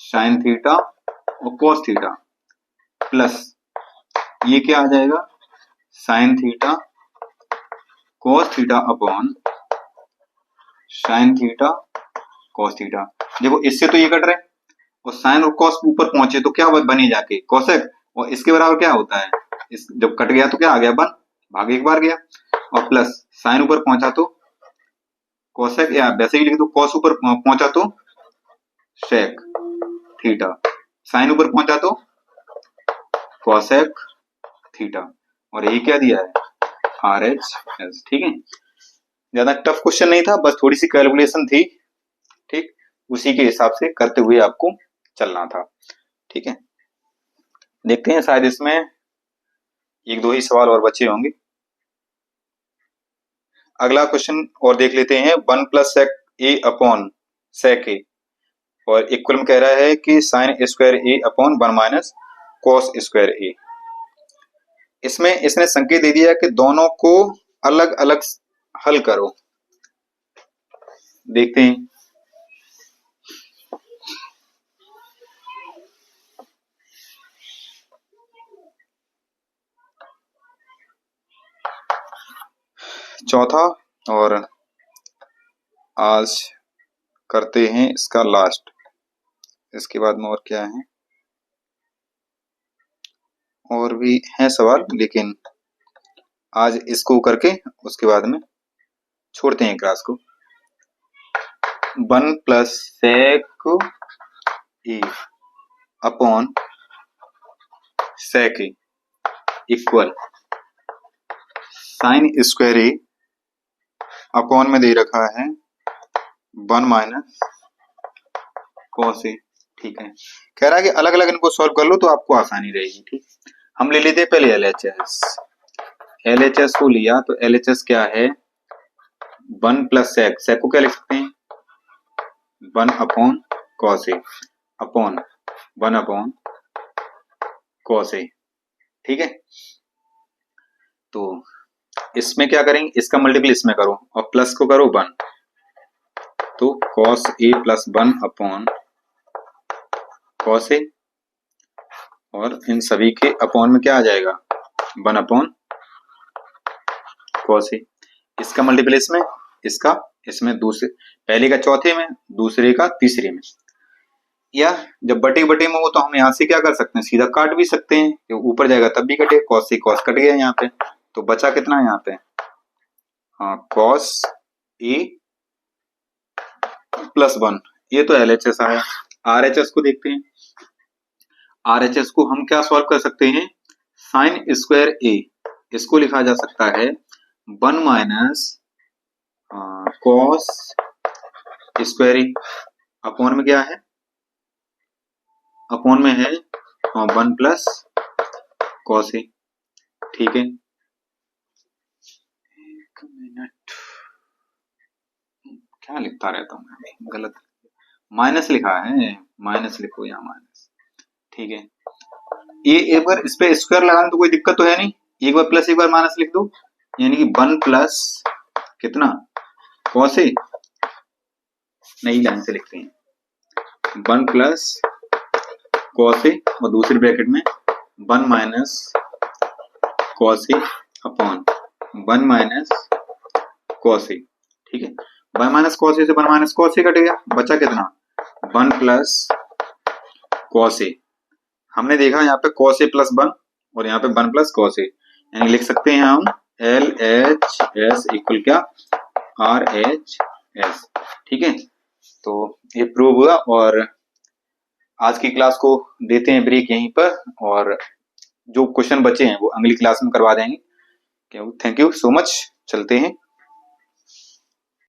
साइन थीटा और कॉस थीटा प्लस ये क्या आ जाएगा, sine theta cos theta upon sine theta cos theta. देखो इससे तो ये कट रहे और साइन और कॉस ऊपर पहुंचे तो क्या बने जाके कोसेक, और इसके बराबर क्या होता है, इस जब कट गया तो क्या आ गया 1 भाग 1 बार गया, और प्लस साइन ऊपर पहुंचा तो कोसेक, या वैसे ही लिख दो कॉस ऊपर पहुंचा तो सेक थीटा, साइन ऊपर पहुंचा तो कोसेक थीटा, और ये क्या दिया है आर एच एस, ठीक है। ज्यादा टफ क्वेश्चन नहीं था, बस थोड़ी सी कैलकुलेशन थी, ठीक, उसी के हिसाब से करते हुए आपको चलना था, ठीक है। देखते हैं शायद इसमें 1-2 ही सवाल और बचे होंगे। अगला क्वेश्चन और देख लेते हैं, 1 प्लस सेक ए अपॉन सेक ए, और इक्वल में कह रहा है कि साइन स्क्वायर ए अपॉन 1 माइनस कॉस स्क्वायर ए। इसमें इसने संकेत दे दिया कि दोनों को अलग अलग हल करो, देखते हैं। चौथा और आज करते हैं इसका लास्ट, इसके बाद में और क्या है, और भी हैं सवाल, लेकिन आज इसको करके उसके बाद में छोड़ते हैं क्लास को। 1 प्लस सेक ए अपॉन सेक ए इक्वल साइन स्क्वायर ए अपॉन में दे रखा है 1 माइनस कॉस ए, ठीक है। कह रहा है कि अलग अलग इनको सॉल्व कर लो तो आपको आसानी रहेगी, ठीक। हम ले लेते हैं पहले एलएचएस, एलएचएस को लिया तो एलएचएस क्या है, 1 प्लस सेक, सेक को क्या लिख सकते हैं 1 upon cos A upon 1 upon cos A, ठीक है। तो इसमें क्या करेंगे, इसका मल्टीपल इसमें करो और प्लस को करो 1, तो cos A plus 1 upon cos A, और इन सभी के अपॉन में क्या आ जाएगा 1 अपॉन कॉस ए। इसका मल्टीपल इसमें, इसका इसमें, दूसरे पहले का चौथे में, दूसरे का तीसरे में, या जब बटे बटे में हो तो हम यहाँ से क्या कर सकते हैं, सीधा काट भी सकते हैं, ऊपर जाएगा तब भी कटे, कॉस से कॉस कट गया यहाँ पे, तो बचा कितना यहाँ पे, हाँ कॉस ए प्लस 1, ये तो एलएचएस आया। आरएचएस को देखते हैं, RHS को हम क्या सॉल्व कर सकते हैं, साइन स्क्वायर ए, इसको लिखा जा सकता है 1 माइनस कॉस स्क्वायर ए, अपॉन में क्या है, अपॉन में है 1 प्लस कॉस ए। ठीक है, एक मिनट, क्या लिखता रहता हूँ मैं, गलत माइनस लिखा है, माइनस लिखो यहाँ माइनस। ठीक है, ये एक बार इस पे स्क्वायर लगाने तो कोई दिक्कत तो है नहीं, एक बार प्लस एक बार माइनस लिख दो, यानी कि 1 प्लस कितना कॉस ए, नई लाइन से लिखते हैं 1 प्लस कॉस ए और दूसरी ब्रैकेट में 1 minus cos A upon 1 minus cos A. ठीक है, 1 माइनस कॉस ए से 1 माइनस कॉस ए कट गया, बचा कितना 1 प्लस कॉस ए। हमने देखा यहाँ पे cos a प्लस 1 और यहाँ पे 1 प्लस cos a, यानी लिख सकते हैं हम LHS इक्वल क्या RHS। ठीक है, तो ये प्रूव हुआ और आज की क्लास को देते हैं ब्रेक यहीं पर, और जो क्वेश्चन बचे हैं वो अगली क्लास में करवा देंगे। थैंक यू सो मच, चलते हैं।